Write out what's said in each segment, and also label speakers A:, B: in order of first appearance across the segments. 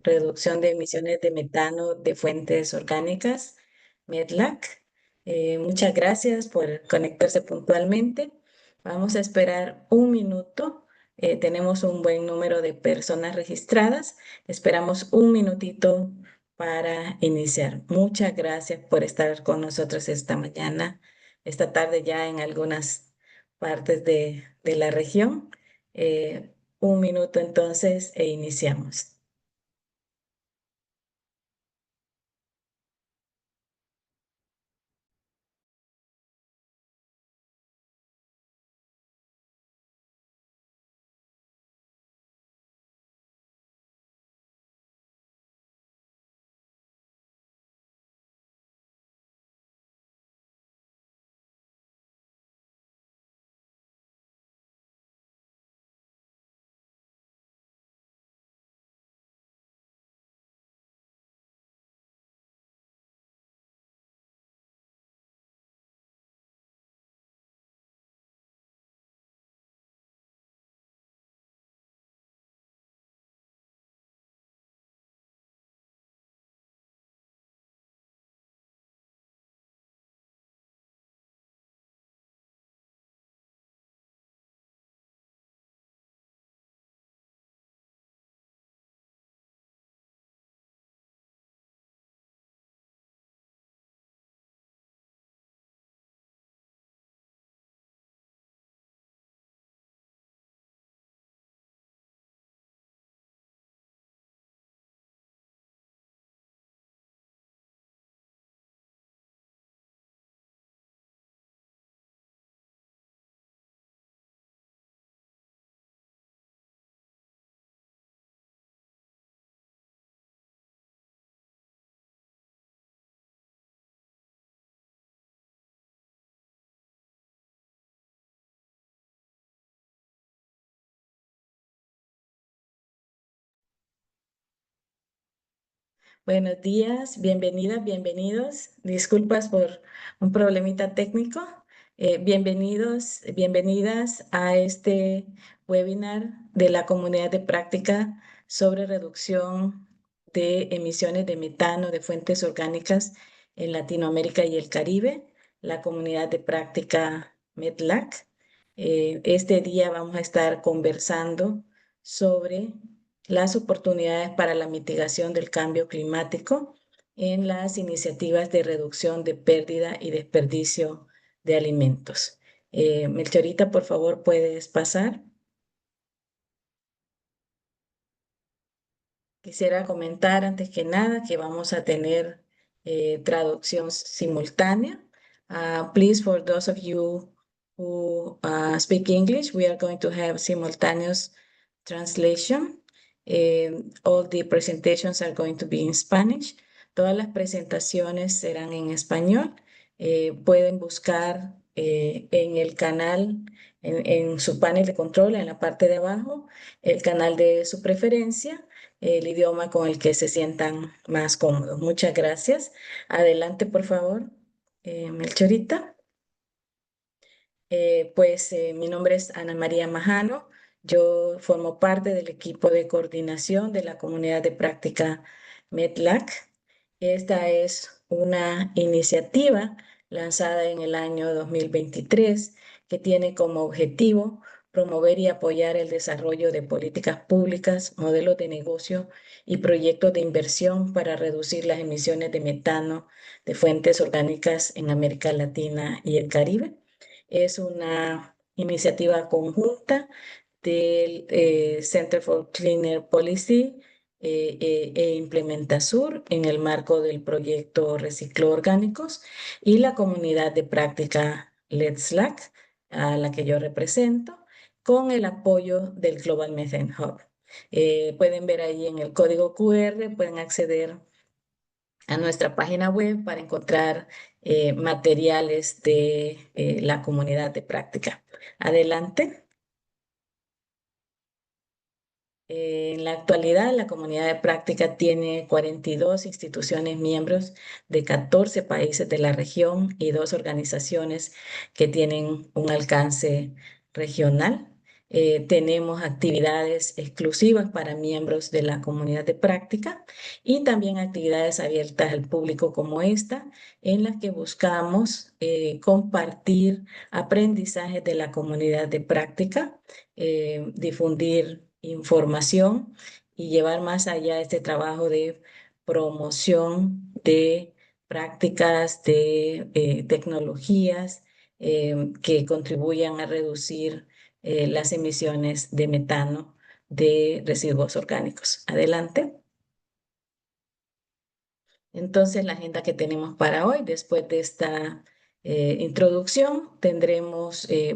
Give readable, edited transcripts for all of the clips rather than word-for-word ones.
A: reducción de emisiones de metano de fuentes orgánicas, MEDLAC. Muchas gracias por conectarse puntualmente. Vamos a esperar un minuto. Tenemos un buen número de personas registradas. Esperamos un minutito para iniciar. Muchas gracias por estar con nosotros esta mañana, esta tarde ya en algunas partes de la región. Un minuto entonces e iniciamos. Buenos días, bienvenidas, bienvenidos. Disculpas por un problemita técnico. Bienvenidos, bienvenidas a este webinar de la comunidad de práctica sobre reducción de emisiones de metano de fuentes orgánicas en Latinoamérica y el Caribe, la comunidad de práctica MEDLAC. Este día vamos a estar conversando sobre las oportunidades para la mitigación del cambio climático en las iniciativas de reducción de pérdida y desperdicio de alimentos. Melchorita, por favor, puedes pasar. Quisiera comentar antes que nada que vamos a tener traducción simultánea. Please, for those of you who speak English, we are going to have simultaneous translation. All the presentations are going to be in Spanish. Todas las presentaciones serán en español. Pueden buscar en el canal, en su panel de control, en la parte de abajo, el canal de su preferencia, el idioma con el que se sientan más cómodos. Muchas gracias. Adelante, por favor, Melchorita. Mi nombre es Ana María Majano. Yo formo parte del equipo de coordinación de la comunidad de práctica MEDLAC. Esta es una iniciativa lanzada en el año 2023 que tiene como objetivo promover y apoyar el desarrollo de políticas públicas, modelos de negocio y proyectos de inversión para reducir las emisiones de metano de fuentes orgánicas en América Latina y el Caribe. Es una iniciativa conjunta del Center for Cleaner Policy e Implementasur en el marco del proyecto Reciclo Orgánicos y la comunidad de práctica Let's Slack, a la que yo represento, con el apoyo del Global Methane Hub. Pueden ver ahí en el código QR, pueden acceder a nuestra página web para encontrar materiales de la comunidad de práctica. Adelante. En la actualidad, la comunidad de práctica tiene 42 instituciones miembros de 14 países de la región y 2 organizaciones que tienen un alcance regional. tenemos actividades exclusivas para miembros de la comunidad de práctica y también actividades abiertas al público como esta, en las que buscamos compartir aprendizajes de la comunidad de práctica, difundir información y llevar más allá este trabajo de promoción de prácticas de tecnologías que contribuyan a reducir las emisiones de metano de residuos orgánicos. Adelante. Entonces, la agenda que tenemos para hoy, después de esta introducción,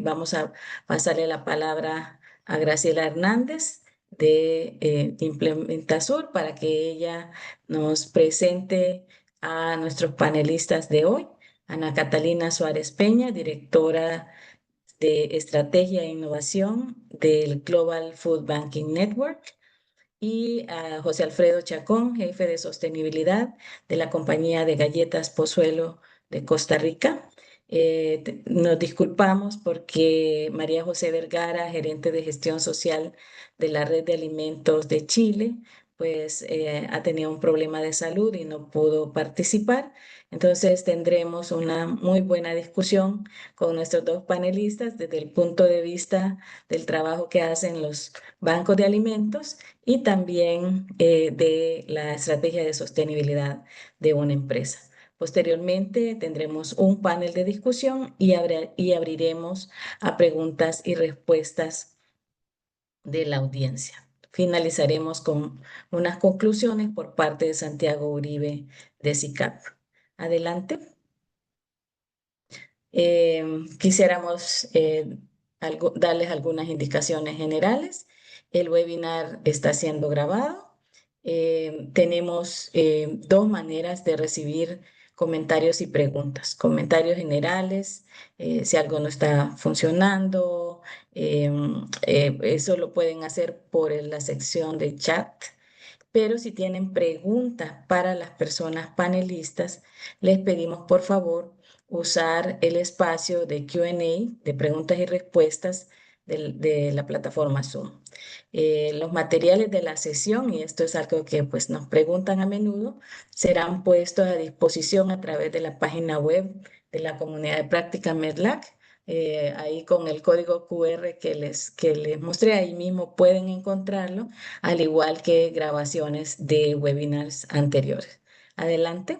A: vamos a pasarle la palabra a Graciela Hernández de Implementasur para que ella nos presente a nuestros panelistas de hoy. Ana Catalina Suárez Peña, directora de Estrategia e Innovación del Global Food Banking Network, y a José Alfredo Chacón, jefe de sostenibilidad de la compañía de galletas Pozuelo de Costa Rica. Nos disculpamos porque María José Vergara, gerente de gestión social de la Red de Alimentos de Chile, pues ha tenido un problema de salud y no pudo participar. Entonces tendremos una muy buena discusión con nuestros dos panelistas desde el punto de vista del trabajo que hacen los bancos de alimentos y también de la estrategia de sostenibilidad de una empresa. Posteriormente tendremos un panel de discusión y abriremos a preguntas y respuestas de la audiencia. Finalizaremos con unas conclusiones por parte de Santiago Uribe de SICAP. Adelante. Quisiéramos darles algunas indicaciones generales. El webinar está siendo grabado. Tenemos dos maneras de recibir comentarios y preguntas. Comentarios generales, si algo no está funcionando, eso lo pueden hacer por la sección de chat. Pero si tienen preguntas para las personas panelistas, les pedimos por favor usar el espacio de Q&A, de preguntas y respuestas de la plataforma Zoom. Los materiales de la sesión, y esto es algo que pues, nos preguntan a menudo, serán puestos a disposición a través de la página web de la comunidad de práctica MEDLAC. Ahí con el código QR que les mostré, ahí mismo pueden encontrarlo, al igual que grabaciones de webinars anteriores. Adelante.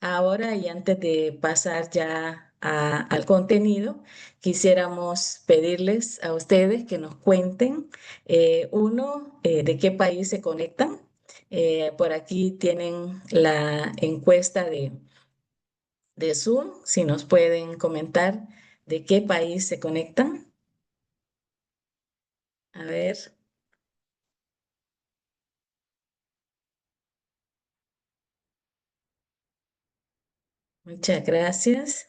A: Ahora y antes de pasar ya al contenido, quisiéramos pedirles a ustedes que nos cuenten, de qué país se conectan. Por aquí tienen la encuesta de Zoom, si nos pueden comentar de qué país se conectan. A ver, muchas gracias.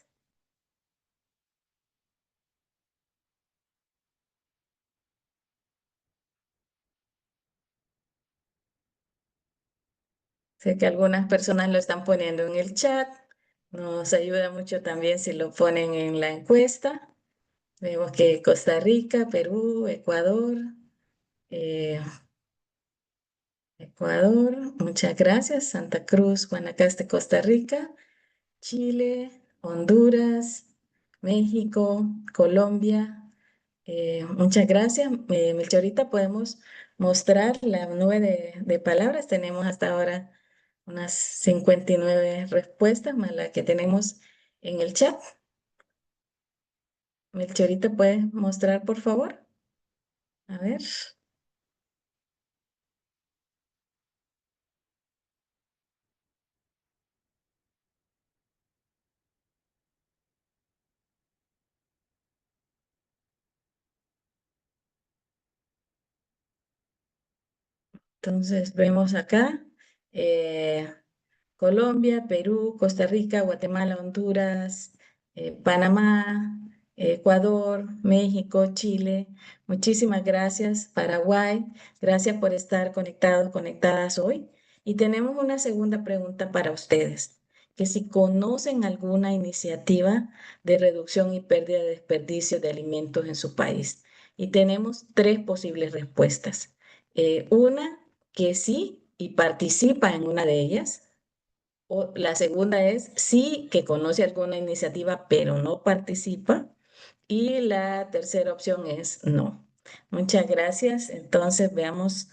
A: Sé que algunas personas lo están poniendo en el chat. Nos ayuda mucho también si lo ponen en la encuesta. Vemos que Costa Rica, Perú, eh, Ecuador, muchas gracias. Santa Cruz, Guanacaste, Costa Rica, Chile, Honduras, México, Colombia. Muchas gracias. Melchorita, podemos mostrar la nube de palabras. Tenemos hasta ahora unas 59 respuestas más la que tenemos en el chat. Melchorita, ¿puedes mostrar, por favor? A ver. Entonces vemos acá eh, Colombia, Perú, Costa Rica, Guatemala, Honduras, Panamá, Ecuador, México, Chile. Muchísimas gracias, Paraguay. Gracias por estar conectados, conectadas hoy. Y tenemos una segunda pregunta para ustedes, que si conocen alguna iniciativa de reducción y pérdida de desperdicio de alimentos en su país. Y tenemos tres posibles respuestas. Una, que sí y participa en una de ellas. O la segunda es sí, que conoce alguna iniciativa, pero no participa. Y la tercera opción es no. Muchas gracias. Entonces veamos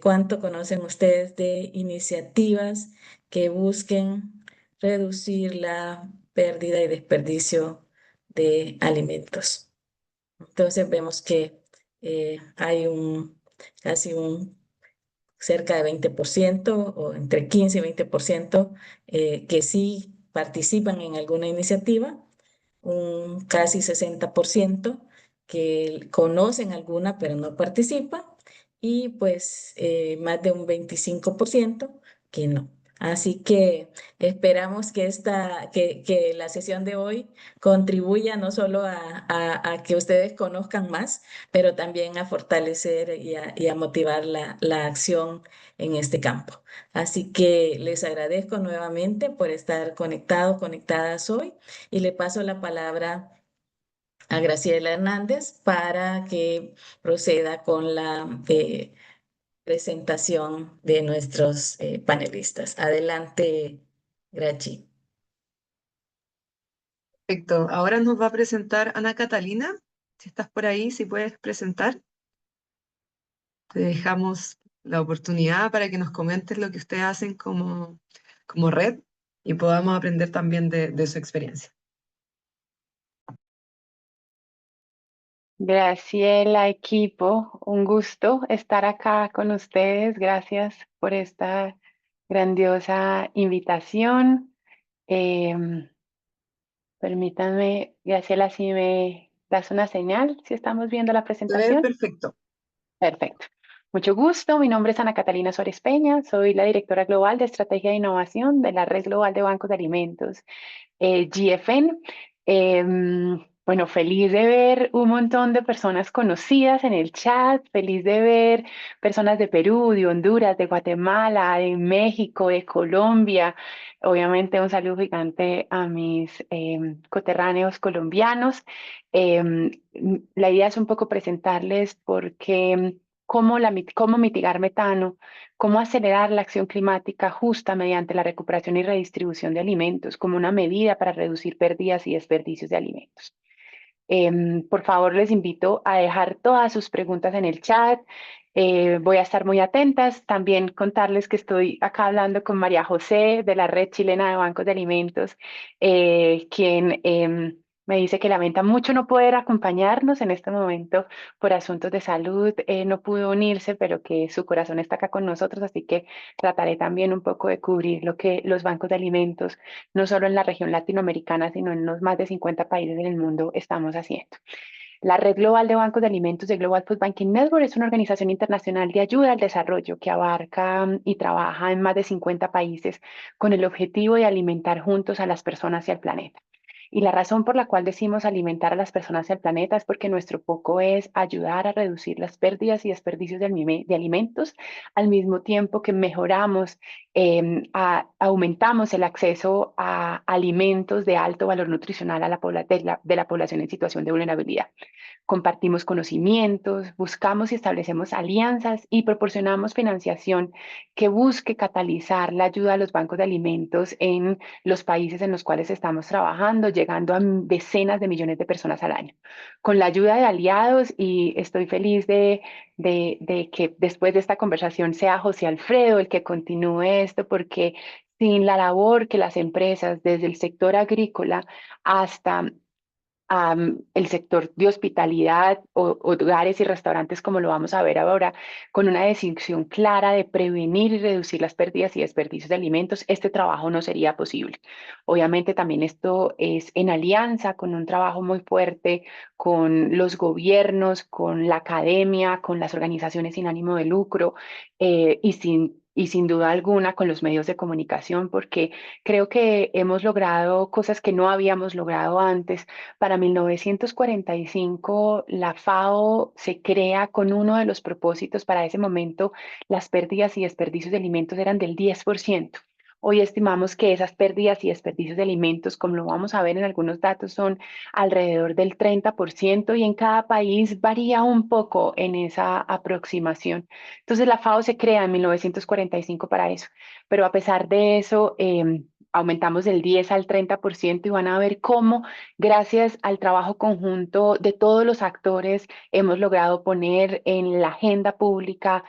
A: cuánto conocen ustedes de iniciativas que busquen reducir la pérdida y desperdicio de alimentos. Entonces vemos que hay casi un cerca de 20% o entre 15 y 20% que sí participan en alguna iniciativa, un casi 60% que conocen alguna pero no participan y pues más de un 25% que no. Así que esperamos que, que la sesión de hoy contribuya no solo a que ustedes conozcan más, pero también a fortalecer y a motivar la acción en este campo. Así que les agradezco nuevamente por estar conectados, conectadas hoy y le paso la palabra a Graciela Hernández para que proceda con la presentación de nuestros panelistas. Adelante, Grachi.
B: Perfecto. Ahora nos va a presentar Ana Catalina. Si estás por ahí, si puedes presentar. Te dejamos la oportunidad para que nos comentes lo que ustedes hacen como red y podamos aprender también de su experiencia.
C: Graciela, equipo, un gusto estar acá con ustedes. Gracias por esta grandiosa invitación. Em, Permítanme, Graciela, si me das una señal, si estamos viendo la
B: Se ve
C: presentación.
B: perfecto.
C: Perfecto. Mucho gusto. Mi nombre es Ana Catalina Suárez Peña. Soy la directora global de Estrategia de Innovación de la Red Global de Bancos de Alimentos, GFN. Bueno, feliz de ver un montón de personas conocidas en el chat, feliz de ver personas de Perú, de Honduras, de Guatemala, de México, de Colombia. Obviamente un saludo gigante a mis coterráneos colombianos. La idea es un poco presentarles cómo mitigar metano, cómo acelerar la acción climática justa mediante la recuperación y redistribución de alimentos como una medida para reducir pérdidas y desperdicios de alimentos. Por favor, les invito a dejar todas sus preguntas en el chat. Voy a estar muy atentas. También contarles que estoy acá hablando con María José de la Red Chilena de Bancos de Alimentos, quien me dice que lamenta mucho no poder acompañarnos en este momento por asuntos de salud. No pudo unirse, pero que su corazón está acá con nosotros, así que trataré también un poco de cubrir lo que los bancos de alimentos no solo en la región latinoamericana, sino en los más de 50 países del mundo estamos haciendo. La Red Global de Bancos de Alimentos de Global Food Banking Network es una organización internacional de ayuda al desarrollo que abarca y trabaja en más de 50 países con el objetivo de alimentar juntos a las personas y al planeta. Y la razón por la cual decimos alimentar a las personas y al planeta es porque nuestro foco es ayudar a reducir las pérdidas y desperdicios de alimentos, al mismo tiempo que mejoramos, aumentamos el acceso a alimentos de alto valor nutricional a de la población en situación de vulnerabilidad. Compartimos conocimientos, buscamos y establecemos alianzas y proporcionamos financiación que busque catalizar la ayuda a los bancos de alimentos en los países en los cuales estamos trabajando, llegando a decenas de millones de personas al año. Con la ayuda de aliados, y estoy feliz de que después de esta conversación sea José Alfredo el que continúe esto, porque sin la labor que las empresas, desde el sector agrícola hasta el sector de hospitalidad, o hogares y restaurantes, como lo vamos a ver ahora, con una decisión clara de prevenir y reducir las pérdidas y desperdicios de alimentos, este trabajo no sería posible. Obviamente también esto es en alianza con un trabajo muy fuerte con los gobiernos, con la academia, con las organizaciones sin ánimo de lucro, y sin duda alguna con los medios de comunicación, porque creo que hemos logrado cosas que no habíamos logrado antes. Para 1945, la FAO se crea con uno de los propósitos. Para ese momento, las pérdidas y desperdicios de alimentos eran del 10%. Hoy estimamos que esas pérdidas y desperdicios de alimentos, como lo vamos a ver en algunos datos, son alrededor del 30% y en cada país varía un poco en esa aproximación. Entonces la FAO se crea en 1945 para eso, pero a pesar de eso, aumentamos del 10 al 30% y van a ver cómo, gracias al trabajo conjunto de todos los actores, hemos logrado poner en la agenda pública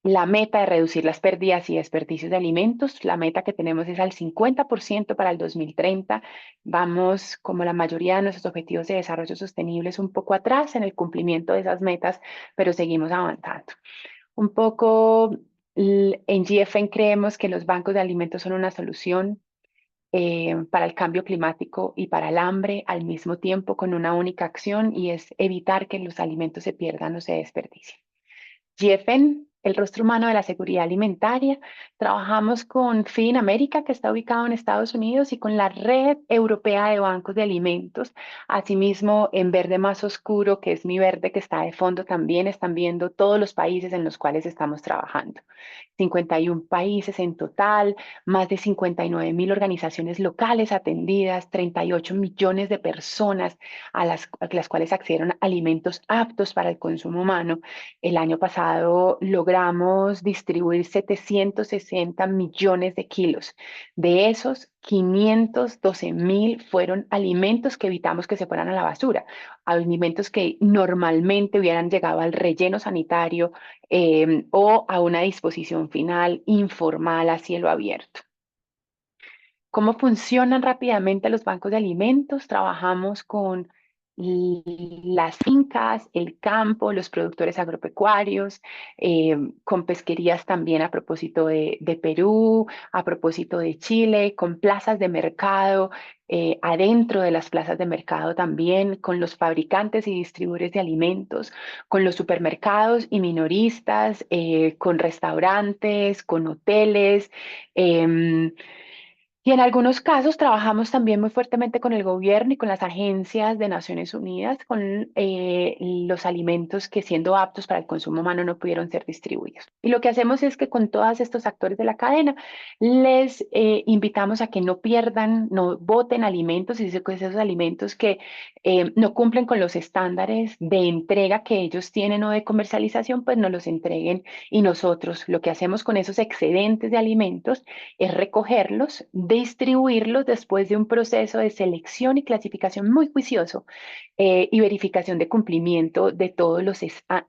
C: la meta de reducir las pérdidas y desperdicios de alimentos. La meta que tenemos es al 50% para el 2030. Vamos, como la mayoría de nuestros objetivos de desarrollo sostenible, un poco atrás en el cumplimiento de esas metas, pero seguimos avanzando. Un poco en GFN creemos que los bancos de alimentos son una solución para el cambio climático y para el hambre al mismo tiempo con una única acción, y es evitar que los alimentos se pierdan o se desperdicien. GFN, el rostro humano de la seguridad alimentaria. Trabajamos con Feed America, que está ubicado en Estados Unidos, y con la Red Europea de Bancos de Alimentos. Asimismo, en verde más oscuro, que es mi verde que está de fondo, también están viendo todos los países en los cuales estamos trabajando. 51 países en total, más de 59.000 organizaciones locales atendidas, 38 millones de personas a las cuales accedieron a alimentos aptos para el consumo humano. El año pasado logramos distribuir 760 millones de kilos. De esos, 512.000 fueron alimentos que evitamos que se fueran a la basura, alimentos que normalmente hubieran llegado al relleno sanitario o a una disposición final informal a cielo abierto. ¿Cómo funcionan rápidamente los bancos de alimentos? Trabajamos con las fincas, el campo, los productores agropecuarios, con pesquerías también a propósito de Perú, a propósito de Chile, con plazas de mercado, adentro de las plazas de mercado también, con los fabricantes y distribuidores de alimentos, con los supermercados y minoristas, con restaurantes, con hoteles. Y en algunos casos trabajamos también muy fuertemente con el gobierno y con las agencias de Naciones Unidas, con los alimentos que, siendo aptos para el consumo humano, no pudieron ser distribuidos. Y lo que hacemos es que con todos estos actores de la cadena les invitamos a que no pierdan, no boten alimentos, y esos alimentos que no cumplen con los estándares de entrega que ellos tienen o de comercialización, pues no los entreguen. Y nosotros lo que hacemos con esos excedentes de alimentos es recogerlos, distribuirlos después de un proceso de selección y clasificación muy juicioso y verificación de cumplimiento de todos los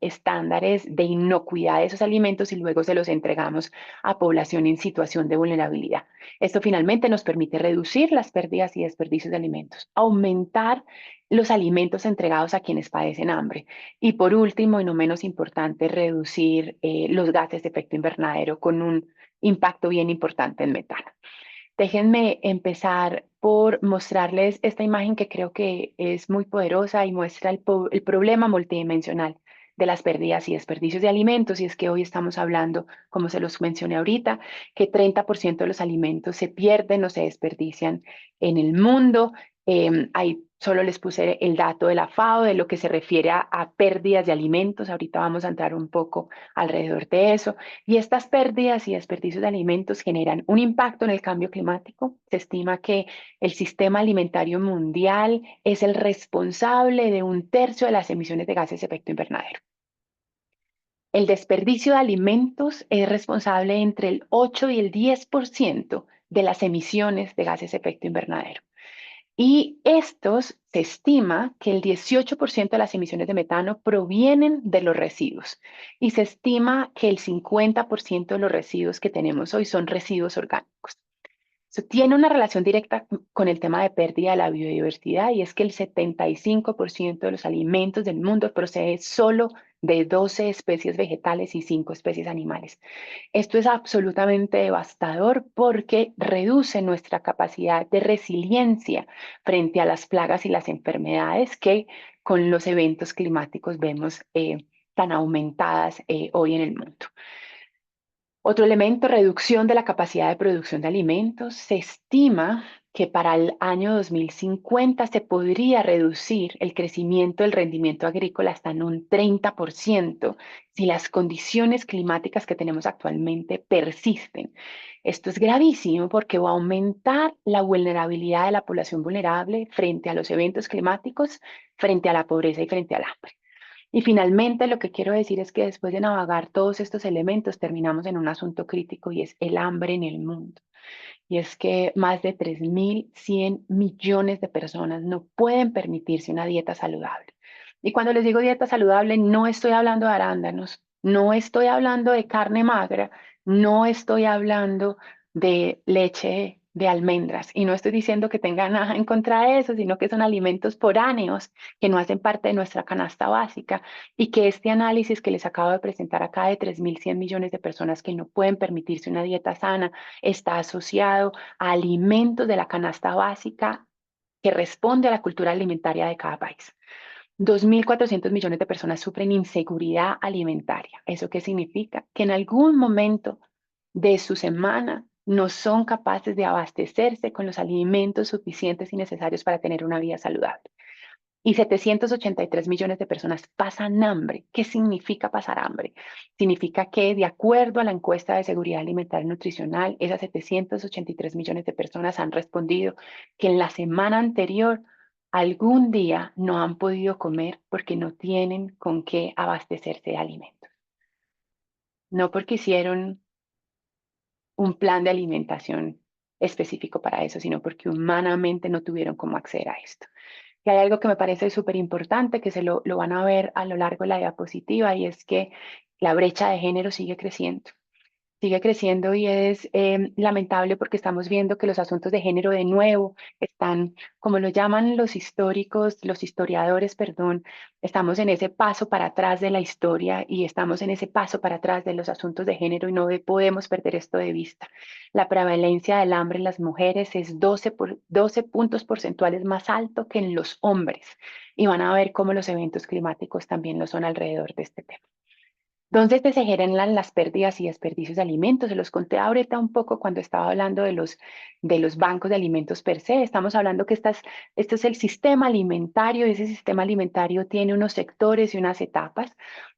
C: estándares de inocuidad de esos alimentos, y luego se los entregamos a población en situación de vulnerabilidad. Esto finalmente nos permite reducir las pérdidas y desperdicios de alimentos, aumentar los alimentos entregados a quienes padecen hambre y, por último y no menos importante, reducir los gases de efecto invernadero con un impacto bien importante en metano. Déjenme empezar por mostrarles esta imagen que creo que es muy poderosa y muestra el problema multidimensional de las pérdidas y desperdicios de alimentos. Y es que hoy estamos hablando, como se los mencioné ahorita, que 30% de los alimentos se pierden o se desperdician en el mundo. Ahí solo les puse el dato de la FAO de lo que se refiere a pérdidas de alimentos. Ahorita vamos a entrar un poco alrededor de eso. Y estas pérdidas y desperdicios de alimentos generan un impacto en el cambio climático. Se estima que el sistema alimentario mundial es el responsable de 1/3 de las emisiones de gases de efecto invernadero. El desperdicio de alimentos es responsable entre el 8 y el 10% de las emisiones de gases de efecto invernadero. Y estos, se estima que el 18% de las emisiones de metano provienen de los residuos. Y se estima que el 50% de los residuos que tenemos hoy son residuos orgánicos. Eso tiene una relación directa con el tema de pérdida de la biodiversidad, y es que el 75% de los alimentos del mundo procede solo de 12 especies vegetales y 5 especies animales. Esto es absolutamente devastador porque reduce nuestra capacidad de resiliencia frente a las plagas y las enfermedades que con los eventos climáticos vemos tan aumentadas hoy en el mundo. Otro elemento, reducción de la capacidad de producción de alimentos. Se estima que para el año 2050 se podría reducir el crecimiento del rendimiento agrícola hasta en un 30% si las condiciones climáticas que tenemos actualmente persisten. Esto es gravísimo porque va a aumentar la vulnerabilidad de la población vulnerable frente a los eventos climáticos, frente a la pobreza y frente al hambre. Y finalmente lo que quiero decir es que después de navegar todos estos elementos terminamos en un asunto crítico y es el hambre en el mundo. Y es que más de 3.100 millones de personas no pueden permitirse una dieta saludable. Y cuando les digo dieta saludable, no estoy hablando de arándanos, no estoy hablando de carne magra, no estoy hablando de leche de almendras. Y no estoy diciendo que tengan nada en contra de eso, sino que son alimentos foráneos que no hacen parte de nuestra canasta básica y que este análisis que les acabo de presentar acá de 3.100 millones de personas que no pueden permitirse una dieta sana está asociado a alimentos de la canasta básica que responde a la cultura alimentaria de cada país. 2.400 millones de personas sufren inseguridad alimentaria. ¿Eso qué significa? Que en algún momento de su semana no son capaces de abastecerse con los alimentos suficientes y necesarios para tener una vida saludable. Y 783 millones de personas pasan hambre. ¿Qué significa pasar hambre? Significa que, de acuerdo a la encuesta de seguridad alimentaria y nutricional, esas 783 millones de personas han respondido que en la semana anterior algún día no han podido comer porque no tienen con qué abastecerse de alimentos. No porque hicieron un plan de alimentación específico para eso, sino porque humanamente no tuvieron cómo acceder a esto. Y hay algo que me parece súper importante, que lo van a ver a lo largo de la diapositiva, y es que la brecha de género sigue creciendo y es lamentable porque estamos viendo que los asuntos de género de nuevo están, como lo llaman los históricos, los historiadores, perdón, estamos en ese paso para atrás de la historia y estamos en ese paso para atrás de los asuntos de género y no podemos perder esto de vista. La prevalencia del hambre en las mujeres es 12 puntos porcentuales más alto que en los hombres y van a ver cómo los eventos climáticos también lo son alrededor de este tema. ¿Dónde se generan las pérdidas y desperdicios de alimentos? Se los conté ahorita un poco cuando estaba hablando de los bancos de alimentos per se. Estamos hablando que este es el sistema alimentario y ese sistema alimentario tiene unos sectores y unas etapas.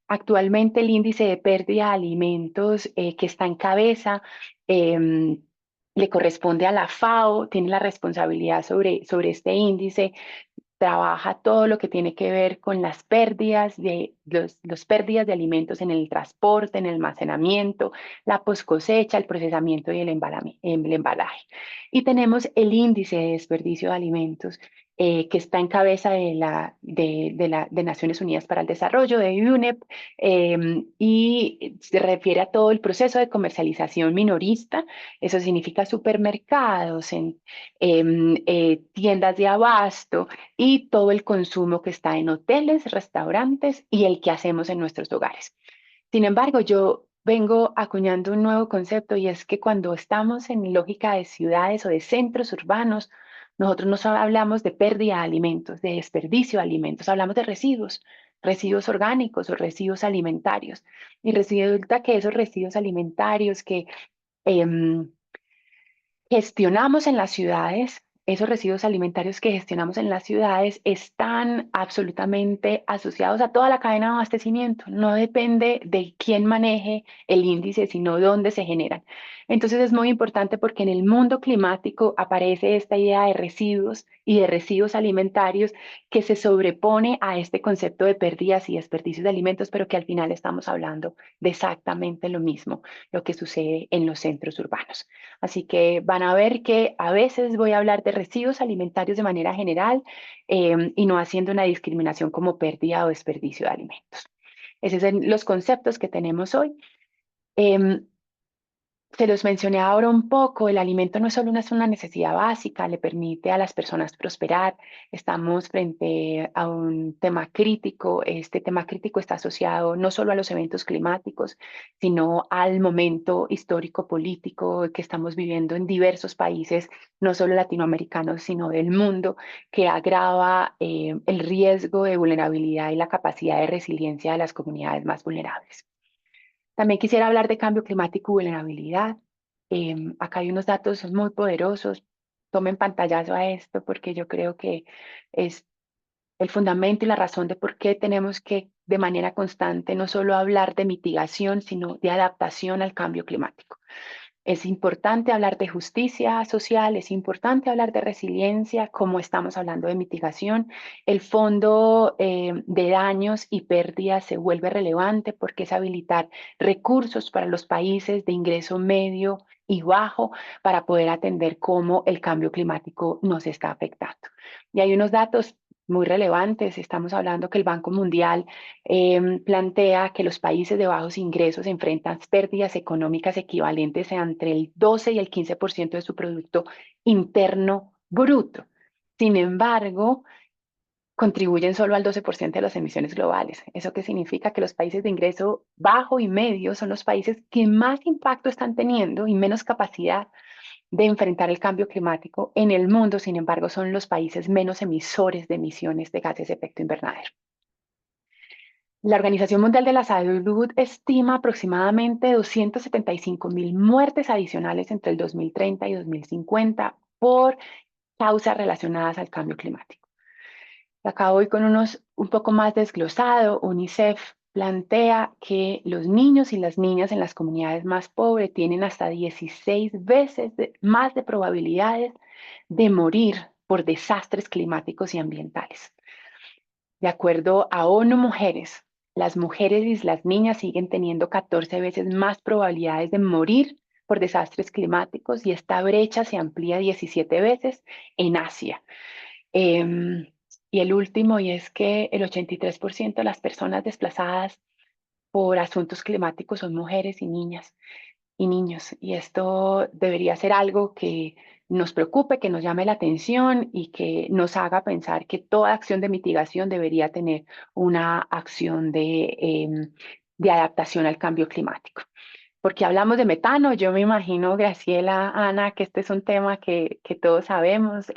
C: Actualmente el índice de pérdida de alimentos que está en cabeza le corresponde a la FAO, tiene la responsabilidad sobre este índice, trabaja todo lo que tiene que ver con las pérdidas los pérdidas de alimentos en el transporte, en el almacenamiento, la poscosecha, el procesamiento y el embalaje. Y tenemos el índice de desperdicio de alimentos que está en cabeza de Naciones Unidas para el Desarrollo, de UNEP, y se refiere a todo el proceso de comercialización minorista. Eso significa supermercados, tiendas de abasto, y todo el consumo que está en hoteles, restaurantes y el que hacemos en nuestros hogares. Sin embargo, yo vengo acuñando un nuevo concepto y es que cuando estamos en lógica de ciudades o de centros urbanos, nosotros no solo hablamos de pérdida de alimentos, de desperdicio de alimentos, hablamos de residuos, residuos orgánicos o residuos alimentarios. Y resulta que esos residuos alimentarios que em, gestionamos en las ciudades, esos residuos alimentarios que gestionamos en las ciudades están absolutamente asociados a toda la cadena de abastecimiento. No depende de quién maneje el índice, sino dónde se generan. Entonces es muy importante porque en el mundo climático aparece esta idea de residuos y de residuos alimentarios que se sobrepone a este concepto de pérdidas y desperdicios de alimentos, pero que al final estamos hablando de exactamente lo mismo, lo que sucede en los centros urbanos. Así que van a ver que a veces voy a hablar de residuos alimentarios de manera general y no haciendo una discriminación como pérdida o desperdicio de alimentos. Esos son los conceptos que tenemos hoy. Em, Se los mencioné ahora un poco, el alimento no es solo es una necesidad básica, le permite a las personas prosperar. Estamos frente a un tema crítico. Este tema crítico está asociado no solo a los eventos climáticos, sino al momento histórico político que estamos viviendo en diversos países, no solo latinoamericanos, sino del mundo, que agrava el riesgo de vulnerabilidad y la capacidad de resiliencia de las comunidades más vulnerables. También quisiera hablar de cambio climático y vulnerabilidad. Acá hay unos datos muy poderosos. Tomen pantallazo a esto porque yo creo que es el fundamento y la razón de por qué tenemos que de manera constante no solo hablar de mitigación, sino de adaptación al cambio climático. Es importante hablar de justicia social, es importante hablar de resiliencia, como estamos hablando de mitigación. El fondo de daños y pérdidas se vuelve relevante porque es habilitar recursos para los países de ingreso medio y bajo para poder atender cómo el cambio climático nos está afectando. Y hay unos datos muy relevantes. Estamos hablando que el Banco Mundial plantea que los países de bajos ingresos enfrentan pérdidas económicas equivalentes a entre el 12 y el 15% de su Producto Interno Bruto. Sin embargo, contribuyen solo al 12% de las emisiones globales. ¿Eso qué significa? Que los países de ingreso bajo y medio son los países que más impacto están teniendo y menos capacidad de enfrentar el cambio climático en el mundo. Sin embargo, son los países menos emisores de emisiones de gases de efecto invernadero. La Organización Mundial de la Salud estima aproximadamente 275.000 muertes adicionales entre el 2030 y 2050 por causas relacionadas al cambio climático. Acá voy con unos un poco más desglosado. UNICEF plantea que los niños y las niñas en las comunidades más pobres tienen hasta 16 veces más de probabilidades de morir por desastres climáticos y ambientales. De acuerdo a ONU Mujeres, las mujeres y las niñas siguen teniendo 14 veces más probabilidades de morir por desastres climáticos y esta brecha se amplía 17 veces en Asia. Y el último, y es que el 83% de las personas desplazadas por asuntos climáticos son mujeres y niñas y niños. Y esto debería ser algo que nos preocupe, que nos llame la atención y que nos haga pensar que toda acción de mitigación debería tener una acción de adaptación al cambio climático. Porque hablamos de metano, yo me imagino, Graciela, Ana, que este es un tema que todos sabemos.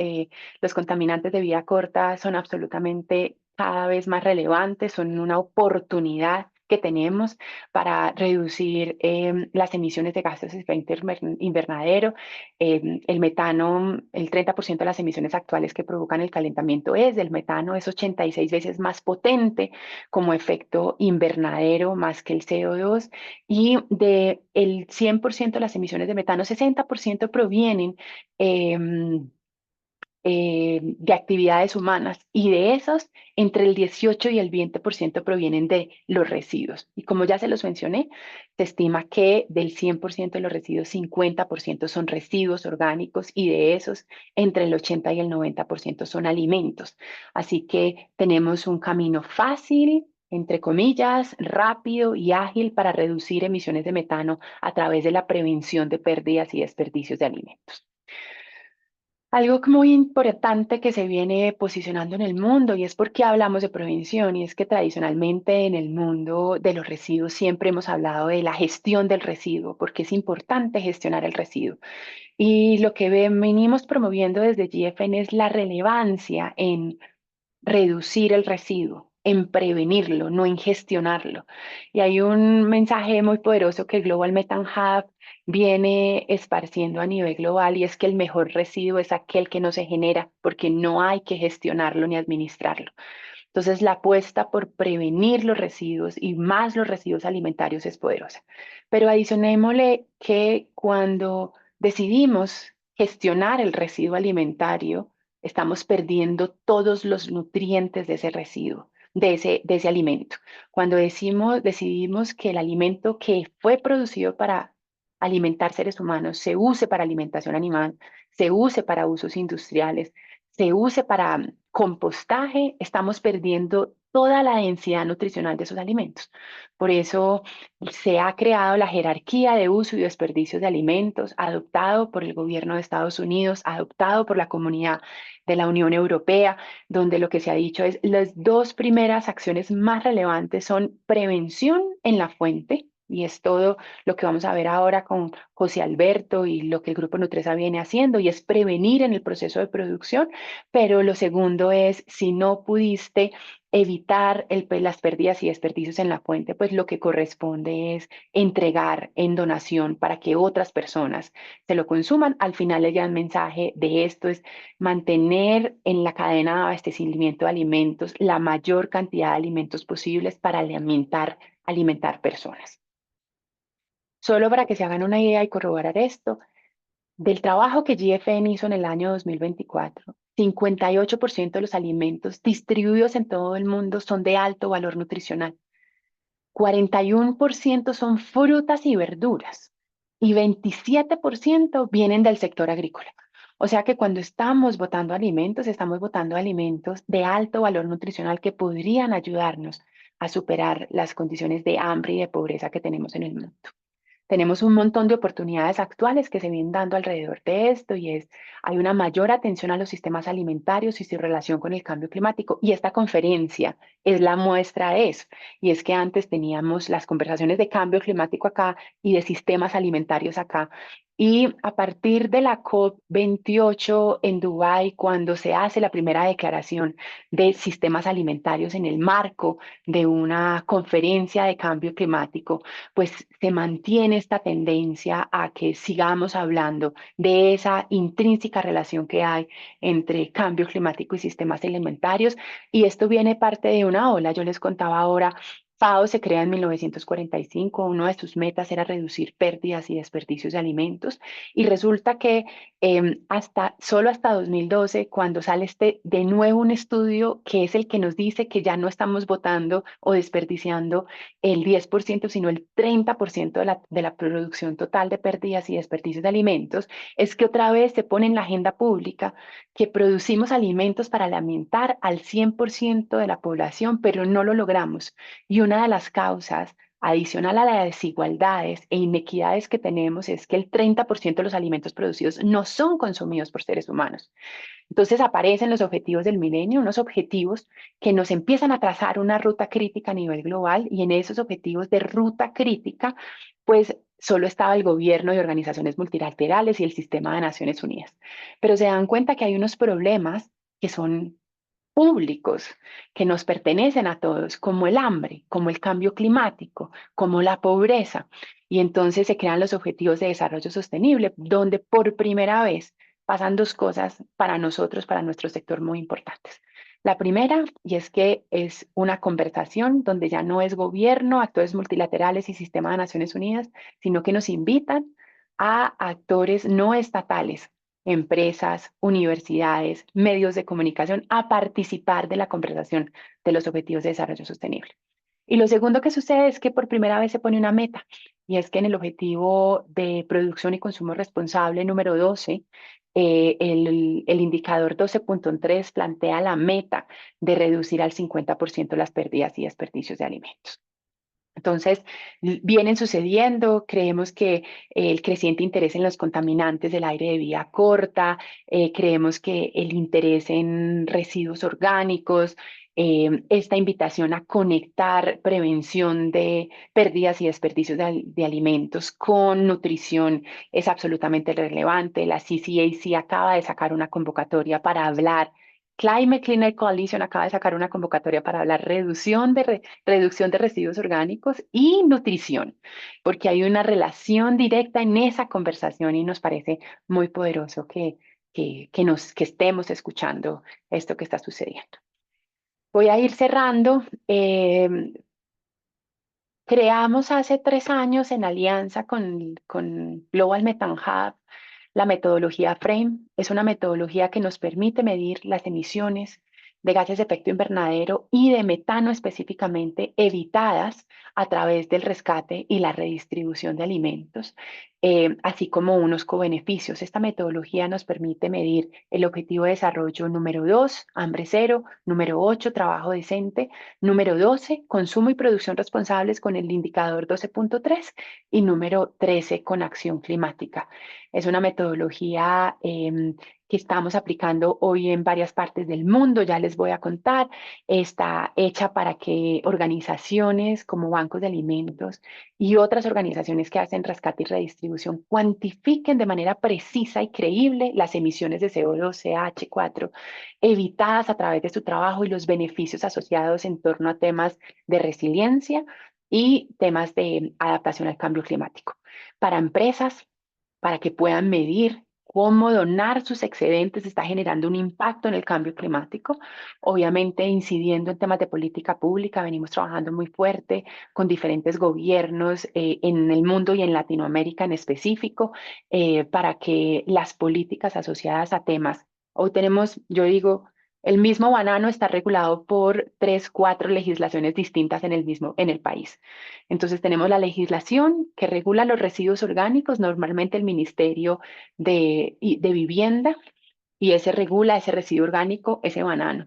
C: Los contaminantes de vida corta son absolutamente cada vez más relevantes, son una oportunidad que tenemos para reducir las emisiones de gases de efecto invernadero. El metano, el 30% de las emisiones actuales que provocan el calentamiento es del metano, es 86 veces más potente como efecto invernadero más que el CO2 y del 100% de las emisiones de metano, 60% provienen de actividades humanas y de esos entre el 18 y el 20% provienen de los residuos. Y como ya se los mencioné, se estima que del 100% de los residuos, 50% son residuos orgánicos y de esos entre el 80 y el 90% son alimentos. Así que tenemos un camino fácil, entre comillas, rápido y ágil para reducir emisiones de metano a través de la prevención de pérdidas y desperdicios de alimentos. Algo muy importante que se viene posicionando en el mundo y es porque hablamos de prevención y es que tradicionalmente en el mundo de los residuos siempre hemos hablado de la gestión del residuo porque es importante gestionar el residuo. Y lo que venimos promoviendo desde GFN es la relevancia en reducir el residuo, en prevenirlo, no en gestionarlo. Y hay un mensaje muy poderoso que el Global Methane Hub viene esparciendo a nivel global y es que el mejor residuo es aquel que no se genera porque no hay que gestionarlo ni administrarlo. Entonces, la apuesta por prevenir los residuos y más los residuos alimentarios es poderosa. Pero adicionémosle que cuando decidimos gestionar el residuo alimentario, estamos perdiendo todos los nutrientes de ese residuo, de ese alimento. Cuando decidimos que el alimento que fue producido para alimentar seres humanos se use para alimentación animal, se use para usos industriales, se use para compostaje, estamos perdiendo toda la densidad nutricional de esos alimentos. Por eso se ha creado la jerarquía de uso y desperdicios de alimentos, adoptado por el gobierno de Estados Unidos, adoptado por la comunidad de la Unión Europea, donde lo que se ha dicho es las dos primeras acciones más relevantes son prevención en la fuente, y es todo lo que vamos a ver ahora con José Alberto y lo que el Grupo Nutresa viene haciendo, y es prevenir en el proceso de producción, pero lo segundo es, si no pudiste evitar las pérdidas y desperdicios en la fuente, pues lo que corresponde es entregar en donación para que otras personas se lo consuman. Al final el gran mensaje de esto es mantener en la cadena de abastecimiento de alimentos la mayor cantidad de alimentos posibles para alimentar personas. Solo para que se hagan una idea y corroborar esto, del trabajo que GFN hizo en el año 2024, 58% de los alimentos distribuidos en todo el mundo son de alto valor nutricional. 41% son frutas y verduras y 27% vienen del sector agrícola. O sea que cuando estamos botando alimentos de alto valor nutricional que podrían ayudarnos a superar las condiciones de hambre y de pobreza que tenemos en el mundo. Tenemos un montón de oportunidades actuales que se vienen dando alrededor de esto y hay una mayor atención a los sistemas alimentarios y su relación con el cambio climático. Y esta conferencia es la muestra de eso. Y es que antes teníamos las conversaciones de cambio climático acá y de sistemas alimentarios acá. Y a partir de la COP28 en Dubái, cuando se hace la primera declaración de sistemas alimentarios en el marco de una conferencia de cambio climático, pues se mantiene esta tendencia a que sigamos hablando de esa intrínseca relación que hay entre cambio climático y sistemas alimentarios. Y esto viene parte de una ola. Yo les contaba ahora, FAO se crea en 1945, una de sus metas era reducir pérdidas y desperdicios de alimentos y resulta que solo hasta 2012, cuando sale de nuevo un estudio que es el que nos dice que ya no estamos botando o desperdiciando el 10%, sino el 30% de la producción total de pérdidas y desperdicios de alimentos, es que otra vez se pone en la agenda pública que producimos alimentos para alimentar al 100% de la población, pero no lo logramos. Y una de las causas adicional a las desigualdades e inequidades que tenemos es que el 30% de los alimentos producidos no son consumidos por seres humanos. Entonces aparecen los objetivos del milenio, unos objetivos que nos empiezan a trazar una ruta crítica a nivel global y en esos objetivos de ruta crítica, pues solo estaba el gobierno y organizaciones multilaterales y el sistema de Naciones Unidas. Pero se dan cuenta que hay unos problemas que son públicos, que nos pertenecen a todos, como el hambre, como el cambio climático, como la pobreza. Y entonces se crean los objetivos de desarrollo sostenible, donde por primera vez pasan dos cosas para nosotros, para nuestro sector muy importantes. La primera, y es que es una conversación donde ya no es gobierno, actores multilaterales y sistema de Naciones Unidas, sino que nos invitan a actores no estatales, empresas, universidades, medios de comunicación a participar de la conversación de los Objetivos de Desarrollo Sostenible. Y lo segundo que sucede es que por primera vez se pone una meta, y es que en el objetivo de producción y consumo responsable número 12, el indicador 12.3 plantea la meta de reducir al 50% las pérdidas y desperdicios de alimentos. Entonces, vienen sucediendo, creemos que el creciente interés en los contaminantes del aire de vida corta, creemos que el interés en residuos orgánicos, esta invitación a conectar prevención de pérdidas y desperdicios de alimentos con nutrición es absolutamente relevante. La CCAC acaba de sacar una convocatoria para hablar. Climate Cleaner Coalition acaba de sacar una convocatoria para hablar reducción de residuos orgánicos y nutrición, porque hay una relación directa en esa conversación y nos parece muy poderoso que estemos escuchando esto que está sucediendo. Voy a ir cerrando. Creamos hace 3 años en alianza con Global Methane Hub la metodología FRAME. Es una metodología que nos permite medir las emisiones de gases de efecto invernadero y de metano específicamente evitadas a través del rescate y la redistribución de alimentos, así como unos cobeneficios. Esta metodología nos permite medir el objetivo de desarrollo número 2, hambre cero, número 8, trabajo decente, número 12, consumo y producción responsables con el indicador 12.3 y número 13 con acción climática. Es una metodología que estamos aplicando hoy en varias partes del mundo, ya les voy a contar. Está hecha para que organizaciones como bancos de alimentos y otras organizaciones que hacen rescate y redistribución distribución cuantifiquen de manera precisa y creíble las emisiones de CO2, CH4, evitadas a través de su trabajo y los beneficios asociados en torno a temas de resiliencia y temas de adaptación al cambio climático. Para empresas, para que puedan medir cómo donar sus excedentes está generando un impacto en el cambio climático. Obviamente, incidiendo en temas de política pública, venimos trabajando muy fuerte con diferentes gobiernos en el mundo y en Latinoamérica en específico para que las políticas asociadas a temas, hoy tenemos, yo digo, el mismo banano está regulado por 3, 4 legislaciones distintas en el país. Entonces tenemos la legislación que regula los residuos orgánicos, normalmente el Ministerio de Vivienda, y ese regula ese residuo orgánico, ese banano.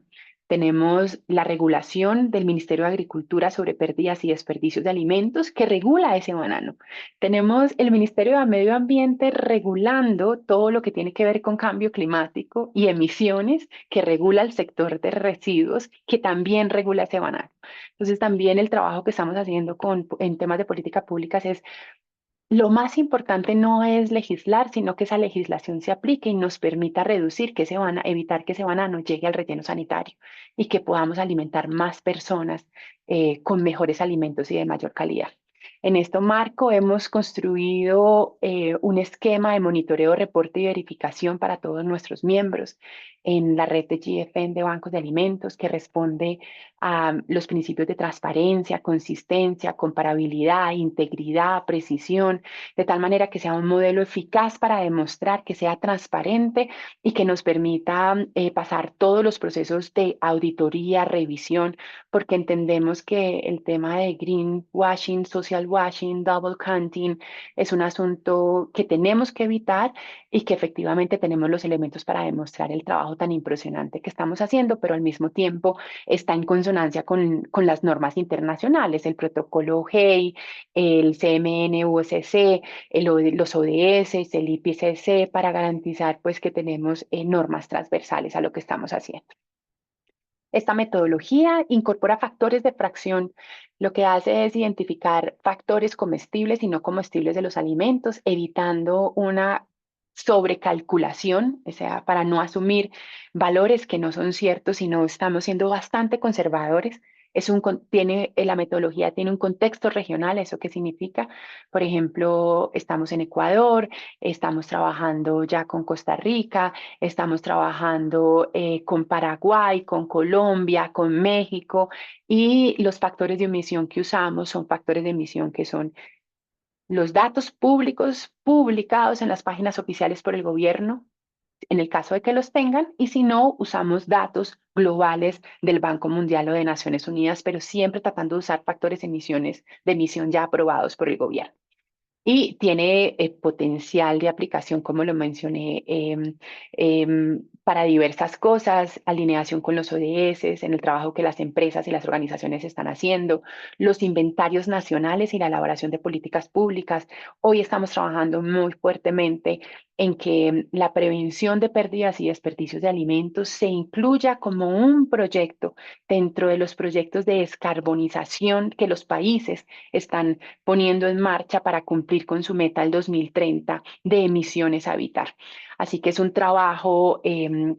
C: Tenemos la regulación del Ministerio de Agricultura sobre pérdidas y desperdicios de alimentos que regula ese banano. Tenemos el Ministerio de Medio Ambiente regulando todo lo que tiene que ver con cambio climático y emisiones, que regula el sector de residuos, que también regula ese banano. Entonces también el trabajo que estamos haciendo en temas de política públicas es lo más importante no es legislar, sino que esa legislación se aplique y nos permita reducir evitar que ese banano llegue al relleno sanitario y que podamos alimentar más personas con mejores alimentos y de mayor calidad. En este marco hemos construido un esquema de monitoreo, reporte y verificación para todos nuestros miembros en la red de GFN de bancos de alimentos que responde a los principios de transparencia, consistencia, comparabilidad, integridad, precisión, de tal manera que sea un modelo eficaz para demostrar que sea transparente y que nos permita pasar todos los procesos de auditoría, revisión, porque entendemos que el tema de greenwashing, social washing, double counting es un asunto que tenemos que evitar y que efectivamente tenemos los elementos para demostrar el trabajo tan impresionante que estamos haciendo, pero al mismo tiempo está en consonancia con las normas internacionales, el protocolo GEI, el CMN-USC, los ODS, el IPCC, para garantizar pues que tenemos normas transversales a lo que estamos haciendo. Esta metodología incorpora factores de fracción. Lo que hace es identificar factores comestibles y no comestibles de los alimentos, evitando una sobrecalculación, o sea, para no asumir valores que no son ciertos, sino estamos siendo bastante conservadores. La metodología tiene un contexto regional. ¿Eso qué significa? Por ejemplo, estamos en Ecuador, estamos trabajando ya con Costa Rica, estamos trabajando con Paraguay, con Colombia, con México, y los factores de emisión que usamos son factores de emisión que son los datos públicos publicados en las páginas oficiales por el gobierno, en el caso de que los tengan, y si no, usamos datos globales del Banco Mundial o de Naciones Unidas, pero siempre tratando de usar factores de emisión ya aprobados por el gobierno. Y tiene potencial de aplicación, como lo mencioné, para diversas cosas, alineación con los ODS, en el trabajo que las empresas y las organizaciones están haciendo, los inventarios nacionales y la elaboración de políticas públicas. Hoy estamos trabajando muy fuertemente en que la prevención de pérdidas y desperdicios de alimentos se incluya como un proyecto dentro de los proyectos de descarbonización que los países están poniendo en marcha para cumplir con su meta del 2030 de emisiones a evitar. Así que es un trabajo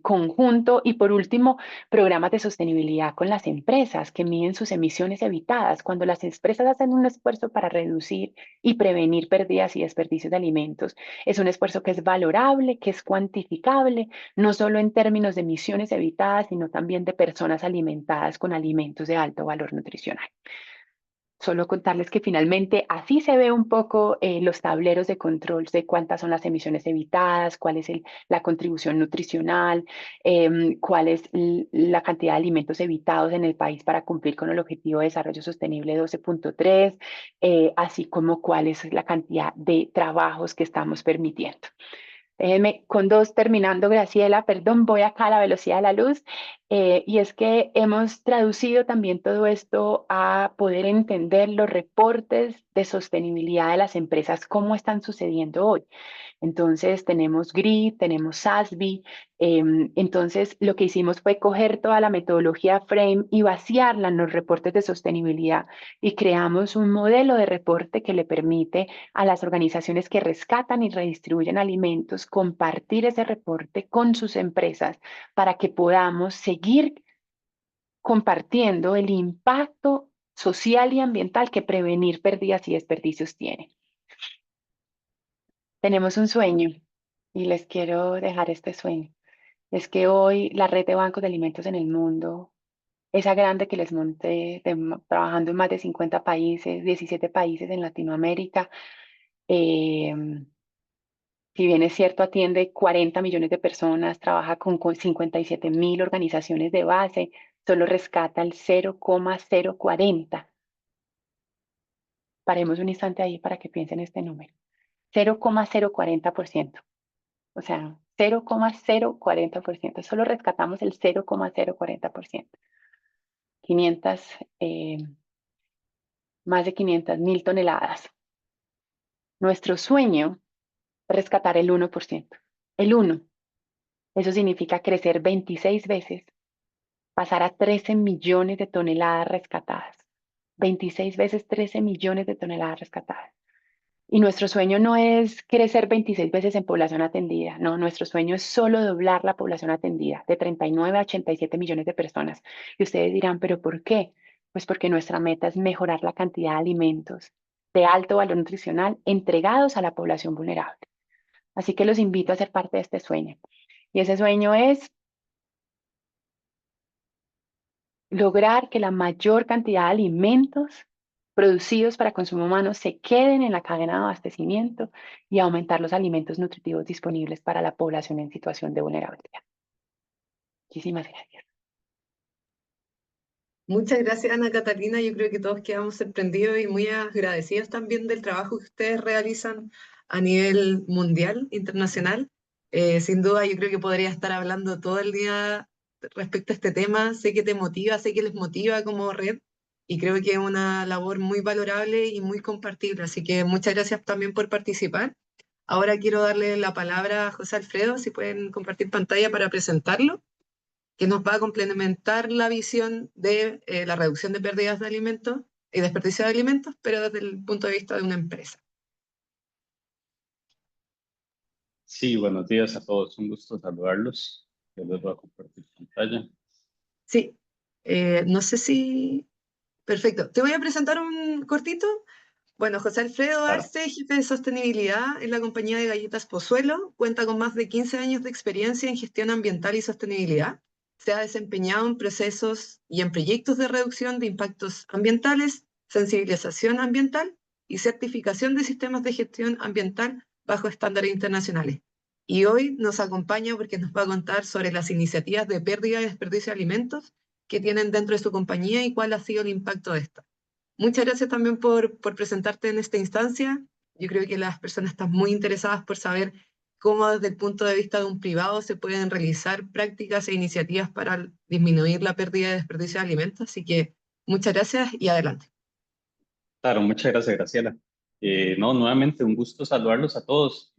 C: conjunto. Y por último, programas de sostenibilidad con las empresas que miden sus emisiones evitadas. Cuando las empresas hacen un esfuerzo para reducir y prevenir pérdidas y desperdicios de alimentos, es un esfuerzo que es valorable, que es cuantificable, no solo en términos de emisiones evitadas, sino también de personas alimentadas con alimentos de alto valor nutricional. Solo contarles que finalmente así se ve un poco los tableros de control de cuántas son las emisiones evitadas, cuál es la contribución nutricional, cuál es la cantidad de alimentos evitados en el país para cumplir con el Objetivo de Desarrollo Sostenible 12.3, así como cuál es la cantidad de trabajos que estamos permitiendo. Déjenme con dos terminando, Graciela, perdón, voy acá a la velocidad de la luz. Y es que hemos traducido también todo esto a poder entender los reportes de sostenibilidad de las empresas, cómo están sucediendo hoy. Entonces tenemos GRID, tenemos SASB. Entonces lo que hicimos fue coger toda la metodología FRAME y vaciarla en los reportes de sostenibilidad y creamos un modelo de reporte que le permite a las organizaciones que rescatan y redistribuyen alimentos compartir ese reporte con sus empresas para que podamos seguir compartiendo el impacto social y ambiental que prevenir pérdidas y desperdicios tiene. Tenemos un sueño y les quiero dejar este sueño. Es que hoy la red de bancos de alimentos en el mundo, esa grande que les monté, trabajando en más de 50 países, 17 países en Latinoamérica, eh, si bien es cierto, atiende 40 millones de personas, trabaja con 57.000 organizaciones de base, solo rescata el 0,040. Paremos un instante ahí para que piensen este número. 0,040%. O sea, 0,040%. Solo rescatamos el 0,040%. 500, más de 500.000 toneladas. Nuestro sueño es rescatar el 1%. El 1. Eso significa crecer 26 veces, pasar a 13 millones de toneladas rescatadas. 26 veces 13 millones de toneladas rescatadas. Y nuestro sueño no es crecer 26 veces en población atendida, no, nuestro sueño es solo doblar la población atendida, de 39 a 87 millones de personas. Y ustedes dirán, ¿pero por qué? Pues porque nuestra meta es mejorar la cantidad de alimentos de alto valor nutricional entregados a la población vulnerable. Así que los invito a ser parte de este sueño. Y ese sueño es lograr que la mayor cantidad de alimentos producidos para consumo humano se queden en la cadena de abastecimiento y aumentar los alimentos nutritivos disponibles para la población en situación de vulnerabilidad. Muchísimas gracias.
B: Muchas gracias, Ana Catalina. Yo creo que todos quedamos sorprendidos y muy agradecidos también del trabajo que ustedes realizan a nivel mundial, internacional. Sin duda, yo creo que podría estar hablando todo el día respecto a este tema. Sé que te motiva, sé que les motiva como red y creo que es una labor muy valorable y muy compartible. Así que muchas gracias también por participar. Ahora quiero darle la palabra a José Alfredo, si pueden compartir pantalla para presentarlo, que nos va a complementar la visión de la reducción de pérdidas de alimentos y desperdicio de alimentos, pero desde el punto de vista de una empresa.
D: Sí, buenos días a todos. Un gusto saludarlos. Yo les voy a compartir pantalla.
B: Sí, no sé si... Perfecto. Te voy a presentar un cortito. Bueno, José Alfredo
D: Claro.
B: Arce, jefe de sostenibilidad en la compañía de galletas Pozuelo, cuenta con más de 15 años de experiencia en gestión ambiental y sostenibilidad. Se ha desempeñado en procesos y en proyectos de reducción de impactos ambientales, sensibilización ambiental y certificación de sistemas de gestión ambiental bajo estándares internacionales. Y hoy nos acompaña porque nos va a contar sobre las iniciativas de pérdida y desperdicio de alimentos que tienen dentro de su compañía y cuál ha sido el impacto de esta. Muchas gracias también por presentarte en esta instancia. Yo creo que las personas están muy interesadas por saber cómo desde el punto de vista de un privado se pueden realizar prácticas e iniciativas para disminuir la pérdida y desperdicio de alimentos. Así que muchas gracias y adelante.
D: Claro, muchas gracias, Graciela. No, nuevamente un gusto saludarlos a todos.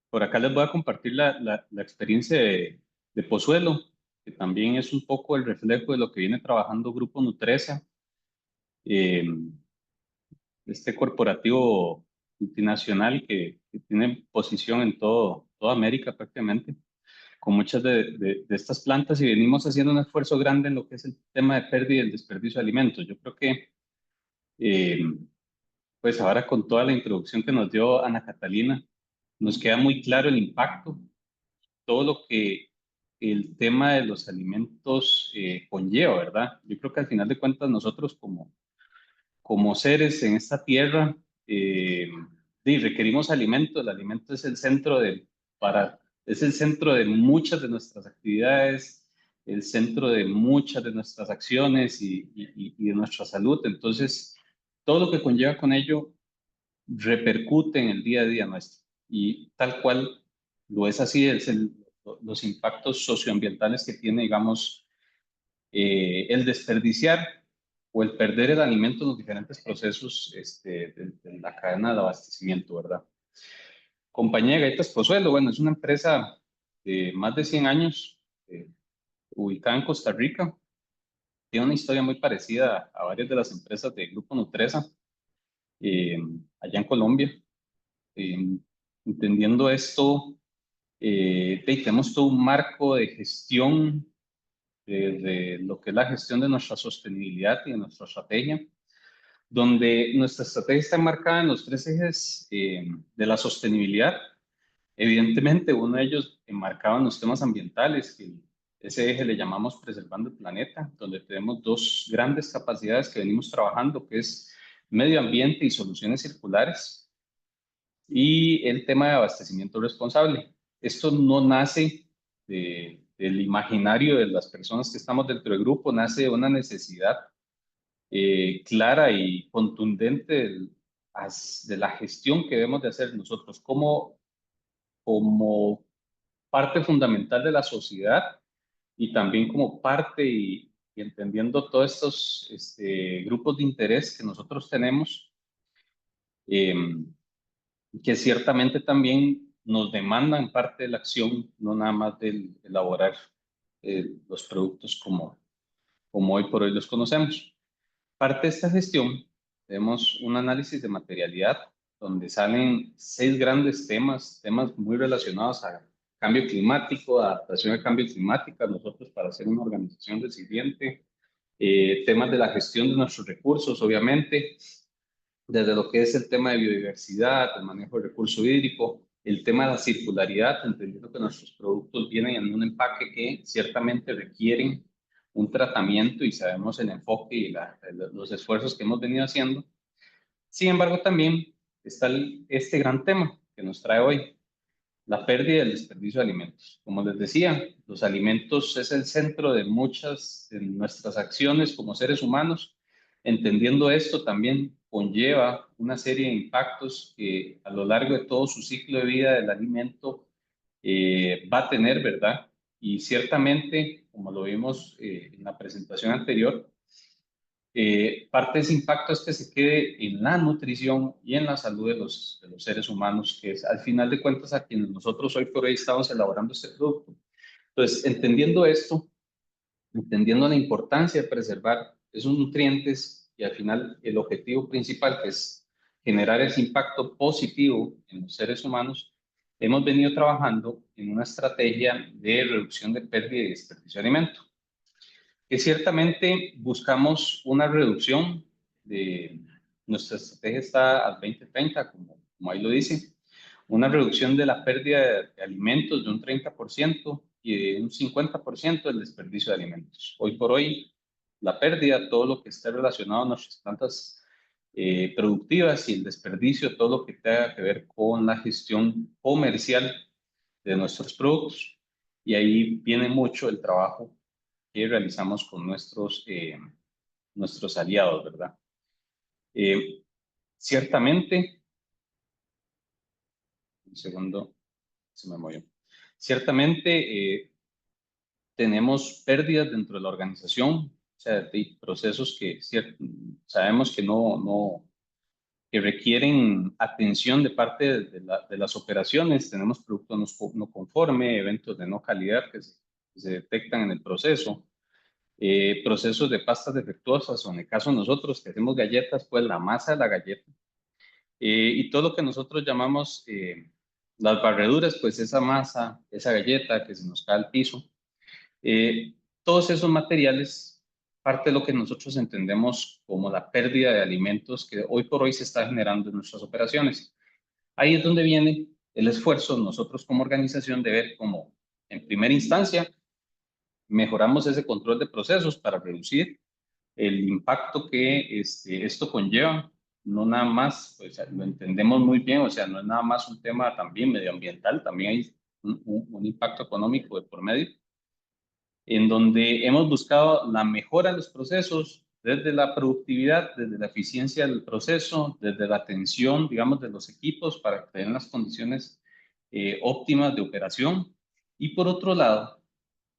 D: Por acá les voy a compartir la experiencia de Pozuelo, que también es un poco el reflejo de lo que viene trabajando Grupo Nutresa, eh, este corporativo multinacional que tiene posición en toda América prácticamente, con muchas de estas plantas y venimos haciendo un esfuerzo grande en lo que es el tema de pérdida y el desperdicio de alimentos. Yo creo que, eh, pues ahora con toda la introducción que nos dio Ana Catalina, nos queda muy claro el impacto, todo lo que el tema de los alimentos conlleva, ¿verdad? Yo creo que al final de cuentas nosotros como seres en esta tierra, requerimos alimento. El alimento es el centro es el centro de muchas de nuestras actividades, el centro de muchas de nuestras acciones y de nuestra salud. Entonces, todo lo que conlleva con ello repercute en el día a día nuestro. Y tal cual lo es así, los impactos socioambientales que tiene, digamos, el desperdiciar o el perder el alimento en los diferentes procesos de la cadena de abastecimiento, ¿verdad? Compañía de Galletas Pozuelo, bueno, es una empresa de más de 100 años, ubicada en Costa Rica. Tiene una historia muy parecida a varias de las empresas del Grupo Nutresa, eh, allá en Colombia. Eh, Entendiendo esto, tenemos todo un marco de gestión de lo que es la gestión de nuestra sostenibilidad y de nuestra estrategia, donde nuestra estrategia está enmarcada en los 3 ejes de la sostenibilidad. Evidentemente, uno de ellos enmarcado en los temas ambientales, que ese eje le llamamos Preservando el Planeta, donde tenemos 2 grandes capacidades que venimos trabajando, que es medio ambiente y soluciones circulares, y el tema de abastecimiento responsable. Esto no nace del imaginario de las personas que estamos dentro del grupo, nace de una necesidad clara y contundente de la gestión que debemos de hacer nosotros como parte fundamental de la sociedad y también como parte y entendiendo todos estos grupos de interés que nosotros tenemos, eh, que ciertamente también nos demandan parte de la acción, no nada más del elaborar los productos como hoy por hoy los conocemos. Parte de esta gestión, tenemos un análisis de materialidad donde salen 6 grandes temas muy relacionados a cambio climático, adaptación al cambio climático, nosotros para ser una organización resiliente, temas de la gestión de nuestros recursos, obviamente, desde lo que es el tema de biodiversidad, el manejo del recurso hídrico, el tema de la circularidad, entendiendo que nuestros productos vienen en un empaque que ciertamente requieren un tratamiento y sabemos el enfoque y los esfuerzos que hemos venido haciendo. Sin embargo, también está este gran tema que nos trae hoy, la pérdida y el desperdicio de alimentos. Como les decía, los alimentos es el centro de muchas de nuestras acciones como seres humanos. Entendiendo esto también conlleva una serie de impactos que a lo largo de todo su ciclo de vida del alimento va a tener, ¿verdad? Y ciertamente, como lo vimos en la presentación anterior, parte de ese impacto es que se quede en la nutrición y en la salud de los seres humanos, que es al final de cuentas a quienes nosotros hoy por hoy estamos elaborando este producto. Entonces, entendiendo esto, entendiendo la importancia de preservar esos nutrientes y al final el objetivo principal, que es generar ese impacto positivo en los seres humanos, hemos venido trabajando en una estrategia de reducción de pérdida y desperdicio de alimentos, que ciertamente buscamos una reducción de nuestra estrategia está al 2030, como ahí lo dice, una reducción de la pérdida de alimentos de un 30% y de un 50% del desperdicio de alimentos. Hoy por hoy, la pérdida, todo lo que esté relacionado a nuestras plantas productivas y el desperdicio, todo lo que tenga que ver con la gestión comercial de nuestros productos. Y ahí viene mucho el trabajo que realizamos con nuestros aliados, ¿verdad? Eh, Ciertamente, un segundo, se me movió. Ciertamente tenemos pérdidas dentro de la organización, o sea, de procesos que sabemos que que requieren atención de parte de las operaciones. Tenemos productos no conforme, eventos de no calidad que se detectan en el proceso. Procesos de pastas defectuosas, o en el caso de nosotros que hacemos galletas, pues la masa de la galleta y todo lo que nosotros llamamos las barreduras, pues esa masa, esa galleta que se nos cae al piso, todos esos materiales, parte de lo que nosotros entendemos como la pérdida de alimentos que hoy por hoy se está generando en nuestras operaciones. Ahí es donde viene el esfuerzo nosotros como organización de ver cómo, en primera instancia, mejoramos ese control de procesos para reducir el impacto que esto conlleva, no nada más, pues lo entendemos muy bien, o sea, no es nada más un tema también medioambiental, también hay un impacto económico de por medio, en donde hemos buscado la mejora de los procesos, desde la productividad, desde la eficiencia del proceso, desde la atención, digamos, de los equipos para que tengan las condiciones óptimas de operación. Y por otro lado,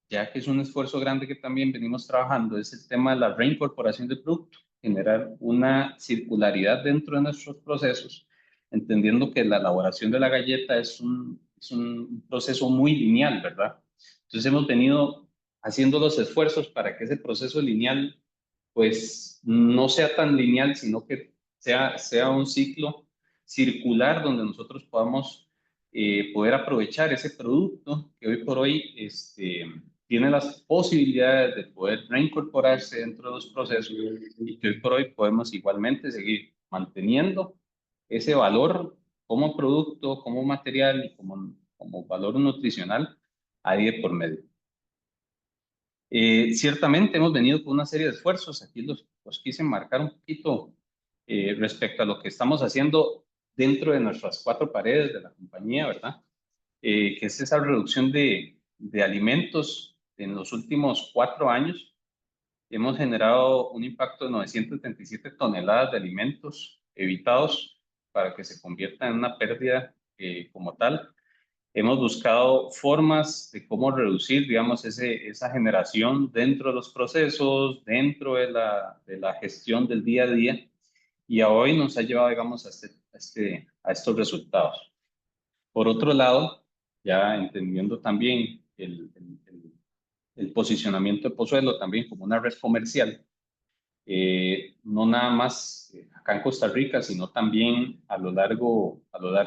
D: ya que es un esfuerzo grande que también venimos trabajando, es el tema de la reincorporación del producto, generar una circularidad dentro de nuestros procesos, entendiendo que la elaboración de la galleta es un proceso muy lineal, ¿verdad? Entonces hemos venido haciendo los esfuerzos para que ese proceso lineal pues no sea tan lineal, sino que sea un ciclo circular donde nosotros podamos poder aprovechar ese producto que hoy por hoy tiene las posibilidades de poder reincorporarse dentro de los procesos y que hoy por hoy podemos igualmente seguir manteniendo ese valor como producto, como material y como valor nutricional ahí de por medio. Ciertamente hemos venido con una serie de esfuerzos, aquí los quise marcar un poquito respecto a lo que estamos haciendo dentro de nuestras 4 paredes de la compañía, ¿verdad? Que es esa reducción de alimentos en los últimos 4 años. Hemos generado un impacto de 937 toneladas de alimentos evitados para que se convierta en una pérdida como tal. Hemos buscado formas de cómo reducir, digamos, esa generación dentro de los procesos, dentro de la gestión del día a día, y a hoy nos ha llevado, digamos, a estos resultados. Por otro lado, ya entendiendo también el posicionamiento de Pozuelo también como una red comercial, no nada más acá en Costa Rica, sino también a lo largo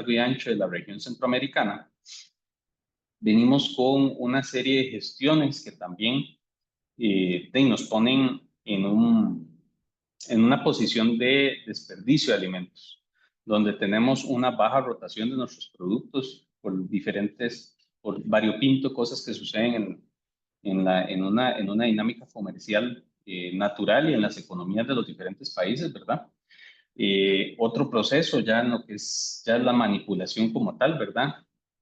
D: y ancho de la región centroamericana, venimos con una serie de gestiones que también nos ponen en una posición de desperdicio de alimentos, donde tenemos una baja rotación de nuestros productos por variopinto cosas que suceden en una dinámica comercial natural y en las economías de los diferentes países, ¿verdad? Otro proceso ya en lo que es ya la manipulación como tal, ¿verdad?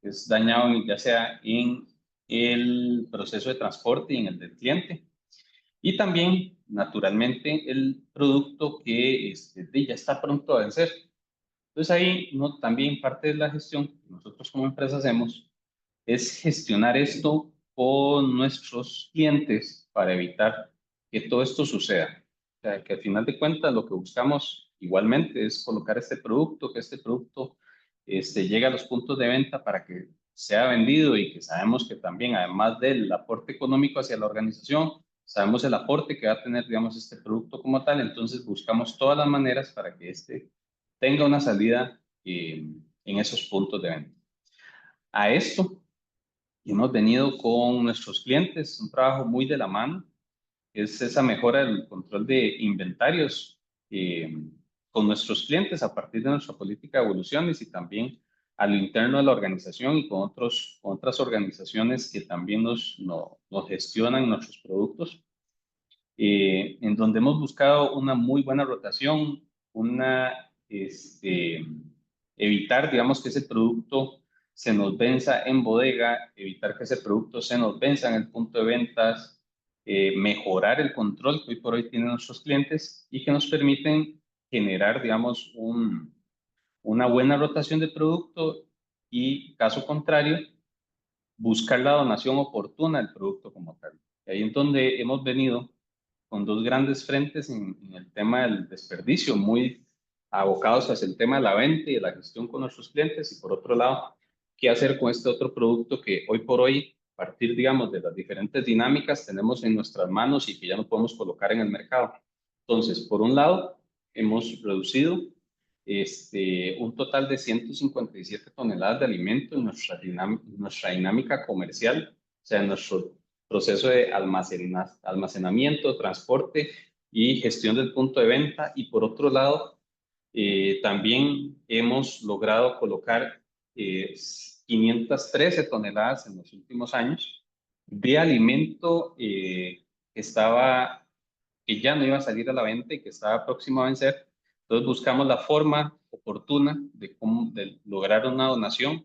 D: Es dañado ya sea en el proceso de transporte y en el del cliente. Y también, naturalmente, el producto que ya está pronto a vencer. Entonces ahí también parte de la gestión que nosotros como empresa hacemos es gestionar esto con nuestros clientes para evitar que todo esto suceda. O sea, que al final de cuentas lo que buscamos igualmente es colocar este producto, que este producto llegue a los puntos de venta para que sea vendido y que sabemos que también, además del aporte económico hacia la organización, sabemos el aporte que va a tener, digamos, este producto como tal, entonces buscamos todas las maneras para que tenga una salida en esos puntos de venta. A esto y hemos venido con nuestros clientes, un trabajo muy de la mano, es esa mejora del control de inventarios con nuestros clientes a partir de nuestra política de evoluciones y también a lo interno de la organización y con otras organizaciones que también nos gestionan nuestros productos, en donde hemos buscado una muy buena rotación, evitar, digamos, que ese producto se nos venza en bodega, evitar que ese producto se nos venza en el punto de ventas, mejorar el control que hoy por hoy tienen nuestros clientes y que nos permiten generar, digamos, una buena rotación de producto y, caso contrario, buscar la donación oportuna del producto como tal. Y ahí es donde hemos venido con 2 grandes frentes en el tema del desperdicio, muy abocados hacia el tema de la venta y de la gestión con nuestros clientes, y por otro lado, qué hacer con este otro producto que hoy por hoy, a partir, digamos, de las diferentes dinámicas, tenemos en nuestras manos y que ya no podemos colocar en el mercado. Entonces, por un lado, hemos reducido un total de 157 toneladas de alimento en nuestra dinámica comercial, o sea, en nuestro proceso de almacenamiento, transporte y gestión del punto de venta. Y por otro lado, también hemos logrado colocar 513 toneladas en los últimos años de alimento que ya no iba a salir a la venta y que estaba próximo a vencer. Entonces buscamos la forma oportuna de lograr una donación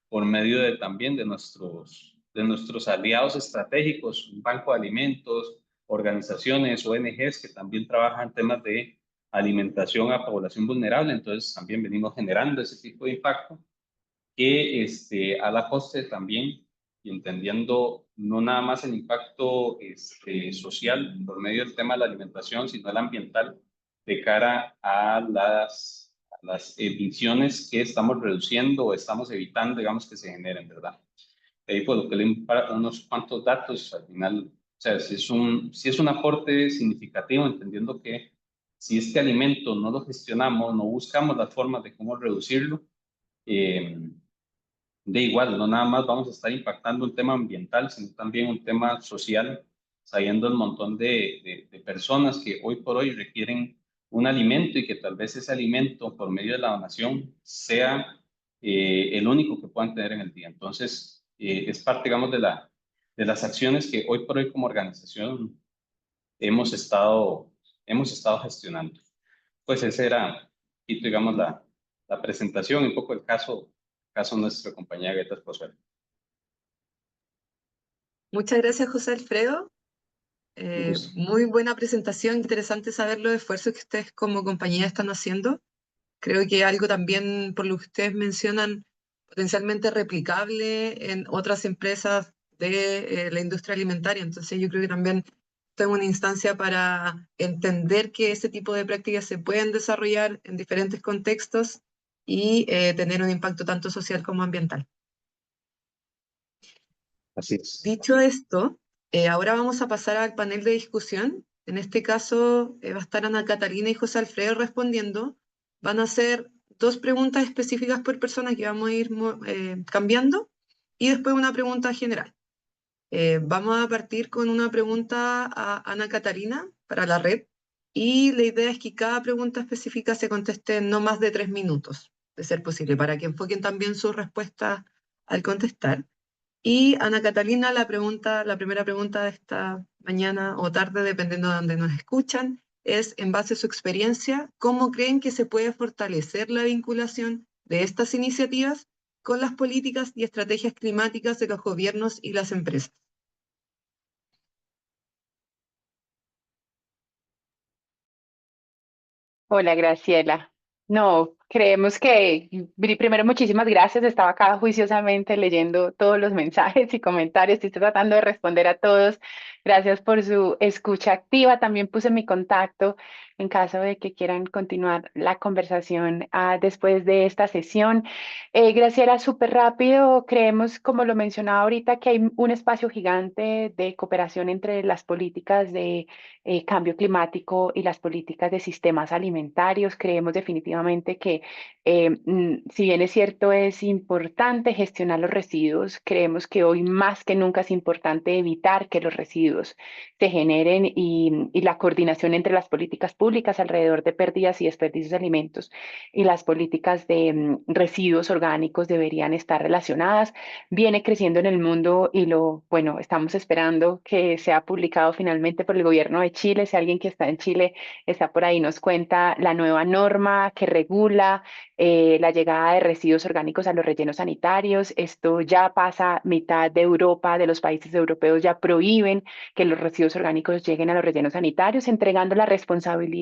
D: por medio también de nuestros aliados estratégicos, un banco de alimentos, organizaciones, ONGs que también trabajan en temas de alimentación a población vulnerable. Entonces también venimos generando ese tipo de impacto. que a la coste también, y entendiendo no nada más el impacto social por medio del tema de la alimentación, sino el ambiental, de cara a las emisiones que estamos reduciendo o estamos evitando, digamos, que se generen, ¿verdad? Ahí por lo que le unos cuantos datos, al final, o sea, si es un aporte significativo, entendiendo que si este alimento no lo gestionamos, no buscamos las formas de cómo reducirlo, eh, de igual, no nada más vamos a estar impactando un tema ambiental, sino también un tema social, sabiendo el montón de personas que hoy por hoy requieren un alimento y que tal vez ese alimento por medio de la donación sea el único que puedan tener en el día. Entonces, es parte, digamos, de las acciones que hoy por hoy como organización hemos estado, hemos estado gestionando. Pues ese era, y digamos, la presentación y un poco el caso de nuestra compañía Guetas Pozuelo.
B: Muchas gracias, José Alfredo.
D: Un gusto.
B: Muy buena presentación, interesante saber los esfuerzos que ustedes como compañía están haciendo. Creo que algo también, por lo que ustedes mencionan, potencialmente replicable en otras empresas de la industria alimentaria. Entonces yo creo que también esto es una instancia para entender que ese tipo de prácticas se pueden desarrollar en diferentes contextos y tener un impacto tanto social como ambiental.
D: Así es.
B: Dicho esto, ahora vamos a pasar al panel de discusión. En este caso, va a estar Ana Catalina y José Alfredo respondiendo. Van a ser dos preguntas específicas por persona que vamos a ir cambiando y después una pregunta general. Vamos a partir con una pregunta a Ana Catalina para la red y la idea es que cada pregunta específica se conteste en no más de 3 minutos, de ser posible, para que enfoquen también sus respuestas al contestar. Y Ana Catalina, la primera pregunta de esta mañana o tarde, dependiendo de donde nos escuchan, es, en base a su experiencia, ¿cómo creen que se puede fortalecer la vinculación de estas iniciativas con las políticas y estrategias climáticas de los gobiernos y las empresas?
C: Hola, Graciela. No, creemos que, primero, muchísimas gracias. Estaba acá juiciosamente leyendo todos los mensajes y comentarios. Estoy tratando de responder a todos. Gracias por su escucha activa. También puse mi contacto en caso de que quieran continuar la conversación después de esta sesión. Graciela, súper rápido. Creemos, como lo mencionaba ahorita, que hay un espacio gigante de cooperación entre las políticas de cambio climático y las políticas de sistemas alimentarios. Creemos definitivamente que, si bien es cierto, es importante gestionar los residuos, creemos que hoy más que nunca es importante evitar que los residuos se generen y la coordinación entre las políticas públicas alrededor de pérdidas y desperdicios de alimentos y las políticas de residuos orgánicos deberían estar relacionadas. Viene creciendo en el mundo y bueno, estamos esperando que sea publicado finalmente por el gobierno de Chile. Si alguien que está en Chile está por ahí, nos cuenta la nueva norma que regula la llegada de residuos orgánicos a los rellenos sanitarios. Esto ya pasa mitad de Europa, de los países europeos ya prohíben que los residuos orgánicos lleguen a los rellenos sanitarios, entregando la responsabilidad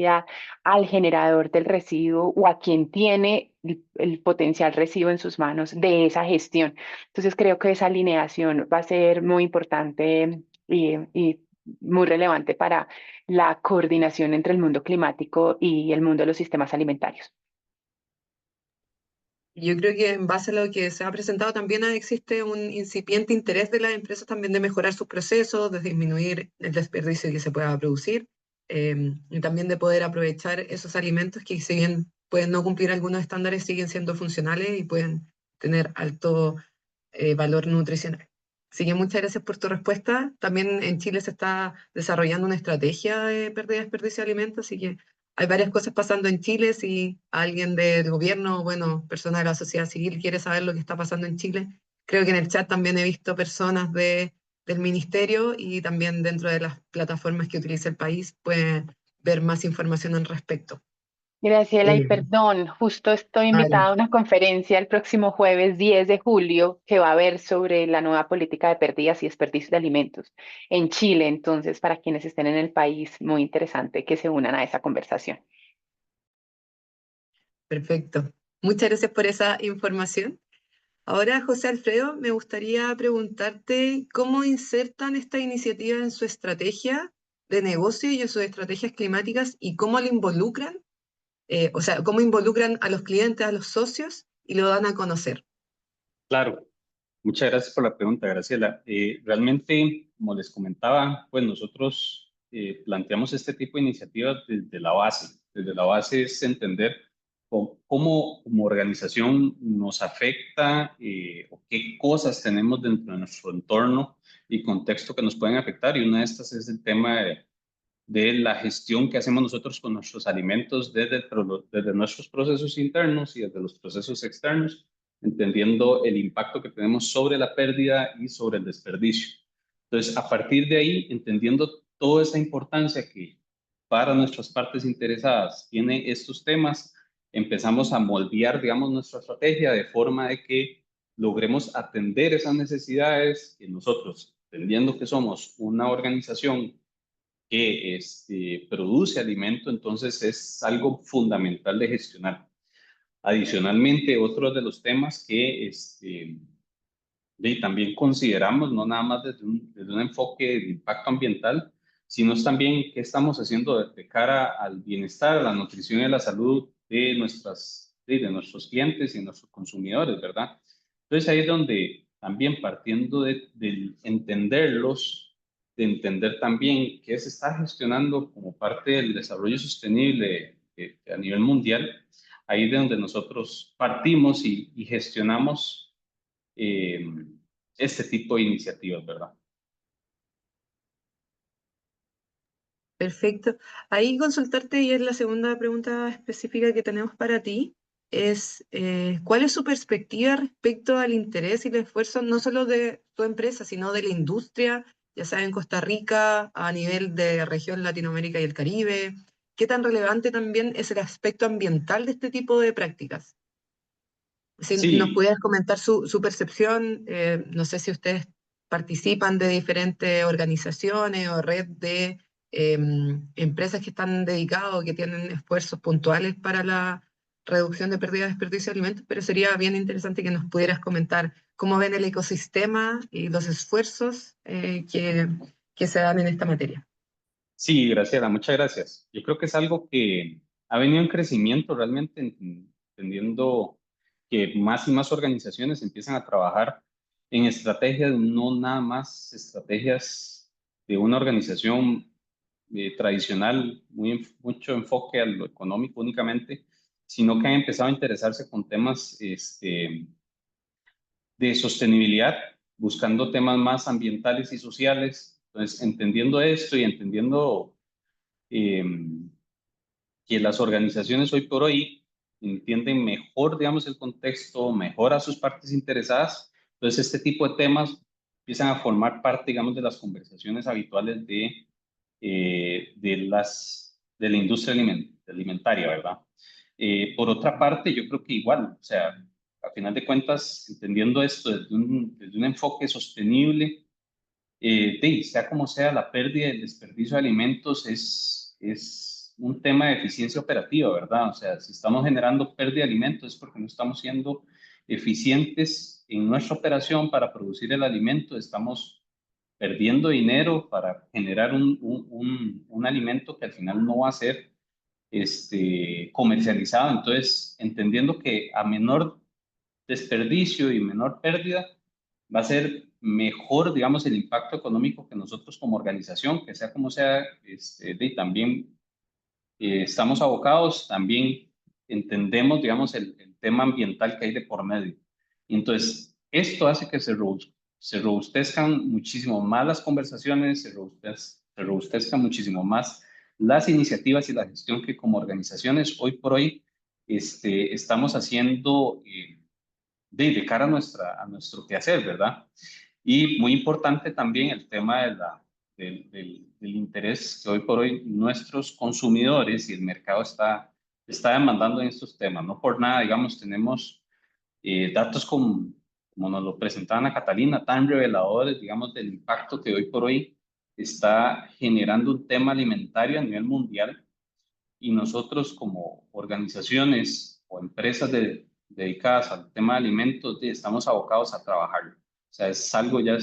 C: al generador del residuo o a quien tiene el potencial residuo en sus manos de esa gestión. Entonces creo que esa alineación va a ser muy importante y muy relevante para la coordinación entre el mundo climático y el mundo de los sistemas alimentarios.
B: Yo creo que en base a lo que se ha presentado también existe un incipiente interés de las empresas también de mejorar sus procesos, de disminuir el desperdicio que se pueda producir y también de poder aprovechar esos alimentos que, si bien pueden no cumplir algunos estándares, siguen siendo funcionales y pueden tener alto valor nutricional. Así que muchas gracias por tu respuesta. También en Chile se está desarrollando una estrategia de pérdida y desperdicio de alimentos, así que hay varias cosas pasando en Chile. Si alguien del gobierno, bueno, persona de la sociedad civil quiere saber lo que está pasando en Chile, creo que en el chat también he visto personas del ministerio y también dentro de las plataformas que utiliza el país pueden ver más información al respecto.
C: Graciela, y
B: Eh,
C: perdón, justo estoy
B: vale.
C: invitada a una conferencia el próximo jueves 10 de julio que va a haber sobre la nueva política de pérdidas y desperdicios de alimentos en Chile. Entonces, para quienes estén en el país, muy interesante que se unan a esa conversación.
B: Perfecto. Muchas gracias por esa información. Ahora, José Alfredo, me gustaría preguntarte cómo insertan esta iniciativa en su estrategia de negocio y en sus estrategias climáticas y cómo la involucran, o sea, cómo involucran a los clientes, a los socios y lo dan a conocer.
D: Claro, muchas gracias por la pregunta, Graciela. Realmente, como les comentaba, pues nosotros planteamos este tipo de iniciativas desde la base. Desde la base es entender cómo como organización nos afecta o qué cosas tenemos dentro de nuestro entorno y contexto que nos pueden afectar. Y una de estas es el tema de la gestión que hacemos nosotros con nuestros alimentos desde nuestros procesos internos y desde los procesos externos, entendiendo el impacto que tenemos sobre la pérdida y sobre el desperdicio. Entonces, a partir de ahí, entendiendo toda esa importancia que para nuestras partes interesadas tiene estos temas, empezamos a moldear, digamos, nuestra estrategia de forma de que logremos atender esas necesidades que nosotros, entendiendo que somos una organización que produce alimento, entonces es algo fundamental de gestionar. Adicionalmente, otro de los temas que también consideramos, no nada más desde un enfoque de impacto ambiental, sino es también qué estamos haciendo de cara al bienestar, a la nutrición y a la salud de nuestros clientes y nuestros consumidores, ¿verdad? Entonces ahí es donde también partiendo de entenderlos, de entender también qué se está gestionando como parte del desarrollo sostenible a nivel mundial, ahí es de donde nosotros partimos y gestionamos eh, este tipo de iniciativas, ¿verdad?
B: Perfecto. Ahí consultarte, y es la segunda pregunta específica que tenemos para ti, es ¿cuál es su perspectiva respecto al interés y el esfuerzo no solo de tu empresa, sino de la industria, ya sea en Costa Rica, a nivel de región Latinoamérica y el Caribe? ¿Qué tan relevante también es el aspecto ambiental de este tipo de prácticas? Si nos
D: Sí,
B: pudieras comentar su percepción, no sé si ustedes participan de diferentes organizaciones o red de empresas que están dedicadas o que tienen esfuerzos puntuales para la reducción de pérdida de desperdicio de alimentos, pero sería bien interesante que nos pudieras comentar cómo ven el ecosistema y los esfuerzos que se dan en esta materia.
D: sí, Graciela, muchas gracias. Yo creo que es algo que ha venido en crecimiento realmente, entendiendo que más y más organizaciones empiezan a trabajar en estrategias, no nada más estrategias de una organización tradicional, mucho enfoque a lo económico únicamente, sino que han empezado a interesarse con temas de sostenibilidad, buscando temas más ambientales y sociales. Entonces, entendiendo esto y entendiendo eh, que las organizaciones hoy por hoy entienden mejor, digamos, el contexto, mejor a sus partes interesadas, entonces este tipo de temas empiezan a formar parte, digamos, de las conversaciones habituales de la industria alimentaria, ¿verdad? Por otra parte, yo creo que igual, o sea, a final de cuentas, entendiendo esto desde un enfoque sostenible, sea como sea, la pérdida y el desperdicio de alimentos es un tema de eficiencia operativa, ¿verdad? O sea, si estamos generando pérdida de alimentos es porque no estamos siendo eficientes en nuestra operación para producir el alimento, estamos perdiendo dinero para generar un alimento que al final no va a ser comercializado. Entonces, entendiendo que a menor desperdicio y menor pérdida, va a ser mejor, digamos, el impacto económico que nosotros como organización, que sea como sea, y también estamos abocados, también entendemos, digamos, el tema ambiental que hay de por medio. Y entonces, esto hace que se robustezcan muchísimo más las conversaciones, se robustezcan muchísimo más las iniciativas y la gestión que como organizaciones hoy por hoy estamos haciendo de cara a, a nuestro quehacer, ¿verdad? Y muy importante también el tema del interés que hoy por hoy nuestros consumidores y el mercado está demandando en estos temas. No por nada, digamos, tenemos datos como nos lo presentaba Ana Catalina, tan reveladores, digamos, del impacto que hoy por hoy está generando un tema alimentario a nivel mundial y nosotros como organizaciones o empresas dedicadas al tema de alimentos, estamos abocados a trabajarlo. O sea, es algo, ya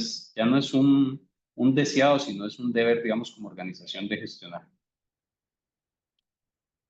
D: no es un deseado, sino es un deber, digamos, como organización de gestionar.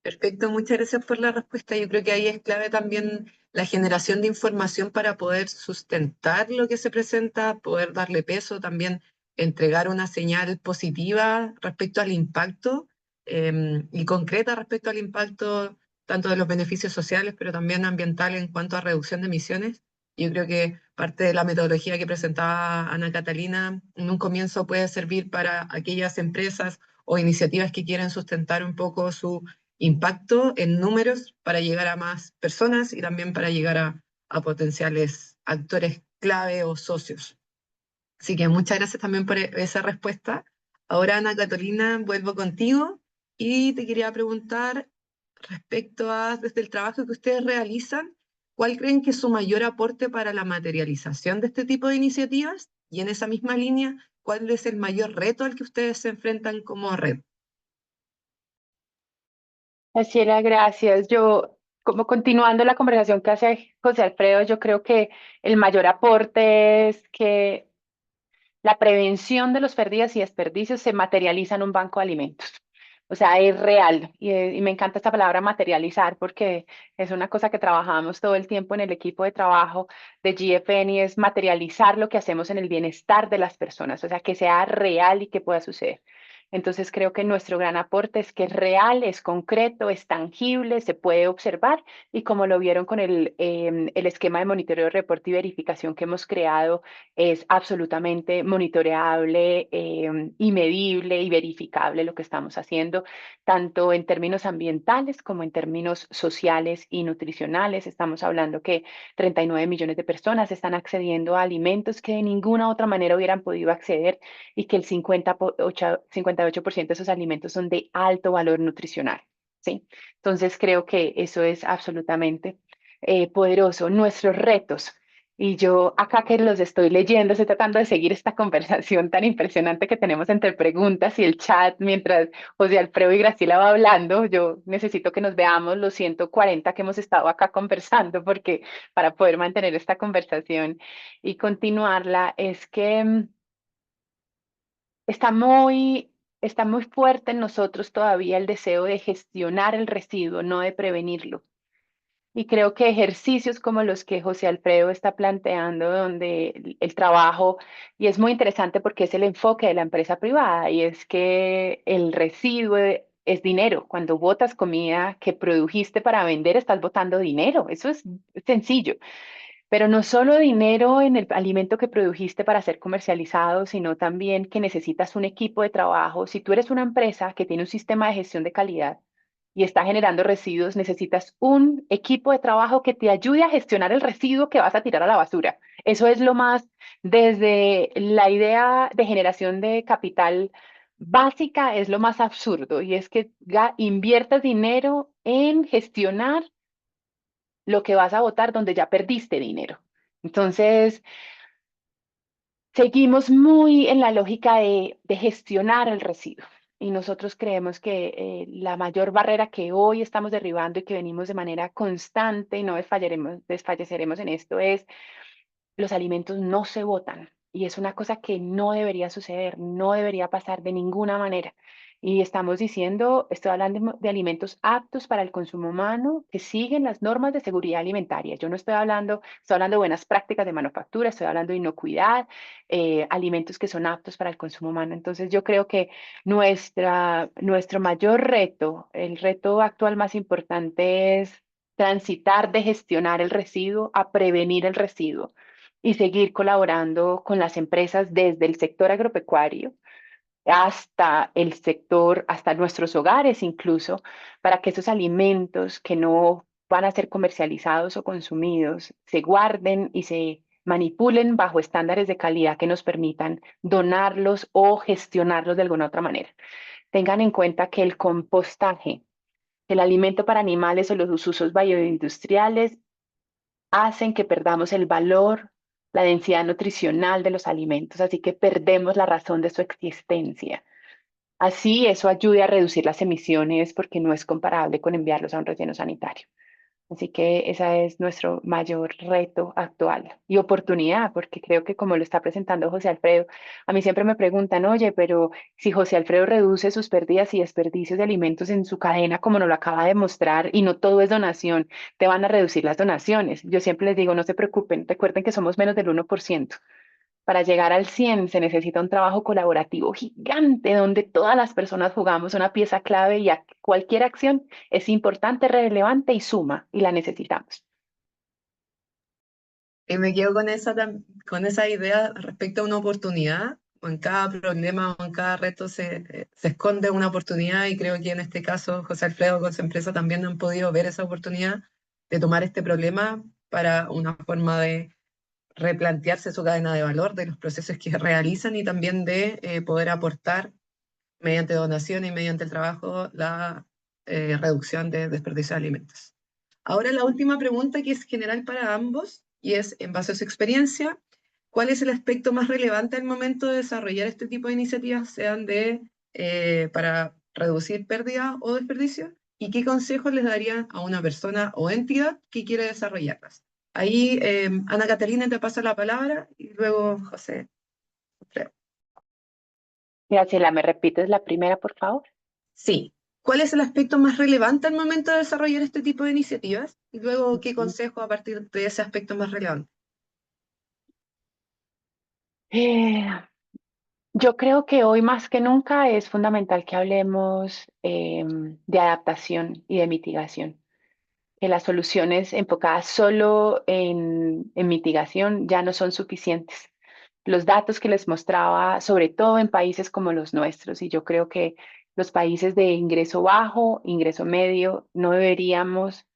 B: Perfecto, muchas gracias por la respuesta. Yo creo que ahí es clave también la generación de información para poder sustentar lo que se presenta, poder darle peso, también entregar una señal positiva respecto al impacto y concreta respecto al impacto tanto de los beneficios sociales, pero también ambientales en cuanto a reducción de emisiones. Yo creo que parte de la metodología que presentaba Ana Catalina en un comienzo puede servir para aquellas empresas o iniciativas que quieren sustentar un poco su impacto en números para llegar a más personas y también para llegar a potenciales actores clave o socios. Así que muchas gracias también por esa respuesta. Ahora, Ana Catalina, vuelvo contigo y te quería preguntar respecto a, desde el trabajo que ustedes realizan, ¿cuál creen que es su mayor aporte para la materialización de este tipo de iniciativas? Y en esa misma línea, ¿cuál es el mayor reto al que ustedes se enfrentan como red?
C: Graciela, gracias. Yo, como continuando la conversación que hace José Alfredo, yo creo que el mayor aporte es que la prevención de los pérdidas y desperdicios se materializa en un banco de alimentos. O sea, es real. Y me encanta esta palabra materializar porque es una cosa que trabajamos todo el tiempo en el equipo de trabajo de GFN y es materializar lo que hacemos en el bienestar de las personas. O sea, que sea real y que pueda suceder. Entonces creo que nuestro gran aporte es que es real, es concreto, es tangible, se puede observar y como lo vieron con el esquema de monitoreo, reporte y verificación que hemos creado, es absolutamente monitoreable y medible y verificable lo que estamos haciendo, tanto en términos ambientales como en términos sociales y nutricionales. Estamos hablando que 39 millones de personas están accediendo a alimentos que de ninguna otra manera hubieran podido acceder y que el 58% de esos alimentos son de alto valor nutricional. ¿Sí? Entonces creo que eso es absolutamente poderoso. Nuestros retos. Y yo acá que los estoy leyendo, estoy tratando de seguir esta conversación tan impresionante que tenemos entre preguntas y el chat mientras José Alfredo y Graciela va hablando. Yo necesito que nos veamos los 140 que hemos estado acá conversando porque para poder mantener esta conversación y continuarla es que está muy fuerte en nosotros todavía el deseo de gestionar el residuo, no de prevenirlo. Y creo que ejercicios como los que José Alfredo está planteando, donde el trabajo, y es muy interesante porque es el enfoque de la empresa privada, y es que el residuo es dinero. Cuando botas comida que produjiste para vender, estás botando dinero. Eso es sencillo. Pero no solo dinero en el alimento que produjiste para ser comercializado, sino también que necesitas un equipo de trabajo. Si tú eres una empresa que tiene un sistema de gestión de calidad y está generando residuos, necesitas un equipo de trabajo que te ayude a gestionar el residuo que vas a tirar a la basura. Eso es lo más, desde la idea de generación de capital básica, es lo más absurdo y es que inviertas dinero en gestionar lo que vas a votar donde ya perdiste dinero. Entonces, seguimos muy en la lógica de gestionar el residuo. Y nosotros creemos que la mayor barrera que hoy estamos derribando y que venimos de manera constante y no desfalleceremos en esto es los alimentos no se botan. Y es una cosa que no debería suceder, no debería pasar de ninguna manera. Y estamos diciendo, estoy hablando de alimentos aptos para el consumo humano que siguen las normas de seguridad alimentaria. Yo no estoy hablando de buenas prácticas de manufactura, estoy hablando de inocuidad, alimentos que son aptos para el consumo humano. Entonces yo creo que nuestro mayor reto, el reto actual más importante es transitar de gestionar el residuo a prevenir el residuo y seguir colaborando con las empresas desde el sector agropecuario hasta el sector, hasta nuestros hogares incluso, para que esos alimentos que no van a ser comercializados o consumidos se guarden y se manipulen bajo estándares de calidad que nos permitan donarlos o gestionarlos de alguna otra manera. Tengan en cuenta que el compostaje, el alimento para animales o los usos bioindustriales hacen que perdamos el valor, la densidad nutricional de los alimentos, así que perdemos la razón de su existencia. Así eso ayuda a reducir las emisiones porque no es comparable con enviarlos a un relleno sanitario. Así que ese es nuestro mayor reto actual y oportunidad, porque creo que como lo está presentando José Alfredo, a mí siempre me preguntan, oye, pero si José Alfredo reduce sus pérdidas y desperdicios de alimentos en su cadena, como nos lo acaba de mostrar, y no todo es donación, te van a reducir las donaciones. Yo siempre les digo, no se preocupen, recuerden que somos menos del 1%. Para llegar al 100 se necesita un trabajo colaborativo gigante donde todas las personas jugamos una pieza clave y cualquier acción es importante, relevante y suma y la necesitamos.
B: Y me quedo con con esa idea respecto a una oportunidad. O en cada problema o en cada reto se esconde una oportunidad y creo que en este caso José Alfredo con su empresa también han podido ver esa oportunidad de tomar este problema para una forma de replantearse su cadena de valor, de los procesos que realizan y también de poder aportar mediante donación y mediante el trabajo la reducción de desperdicio de alimentos. Ahora la última pregunta que es general para ambos y es, en base a su experiencia, ¿cuál es el aspecto más relevante al momento de desarrollar este tipo de iniciativas, sean para reducir pérdida o desperdicio? ¿Y qué consejos les darían a una persona o entidad que quiere desarrollarlas? Ahí, Ana Catalina, te paso la palabra y luego José.
C: Graciela, ¿me repites la primera, por favor?
B: Sí. ¿Cuál es el aspecto más relevante al momento de desarrollar este tipo de iniciativas? Y luego, ¿qué consejo a partir de ese aspecto más relevante?
C: Eh, yo creo que hoy más que nunca es fundamental que hablemos de adaptación y de mitigación. Que las soluciones enfocadas solo en mitigación ya no son suficientes. Los datos que les mostraba, sobre todo en países como los nuestros, y yo creo que los países de ingreso bajo, ingreso medio, no deberíamos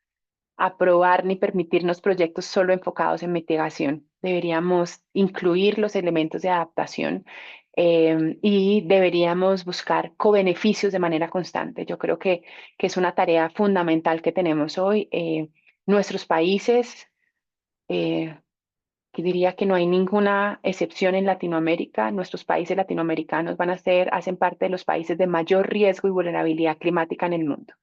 C: aprobar ni permitirnos proyectos solo enfocados en mitigación. Deberíamos incluir los elementos de adaptación y deberíamos buscar cobeneficios de manera constante. Yo creo que es una tarea fundamental que tenemos hoy. Nuestros países, que diría que no hay ninguna excepción en Latinoamérica, nuestros países latinoamericanos hacen parte de los países de mayor riesgo y vulnerabilidad climática en el mundo.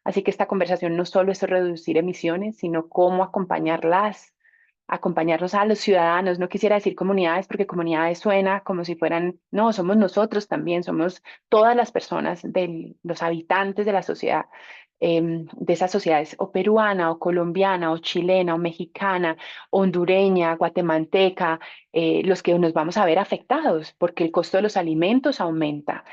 C: Así que esta conversación no solo es reducir emisiones, sino cómo acompañarnos a los ciudadanos. No quisiera decir comunidades porque comunidades suena como si fueran, no, somos nosotros también, somos todas las personas, los habitantes de la sociedad, de esas sociedades, o peruana, o colombiana, o chilena, o mexicana, hondureña, guatemalteca, los que nos vamos a ver afectados porque el costo de los alimentos aumenta,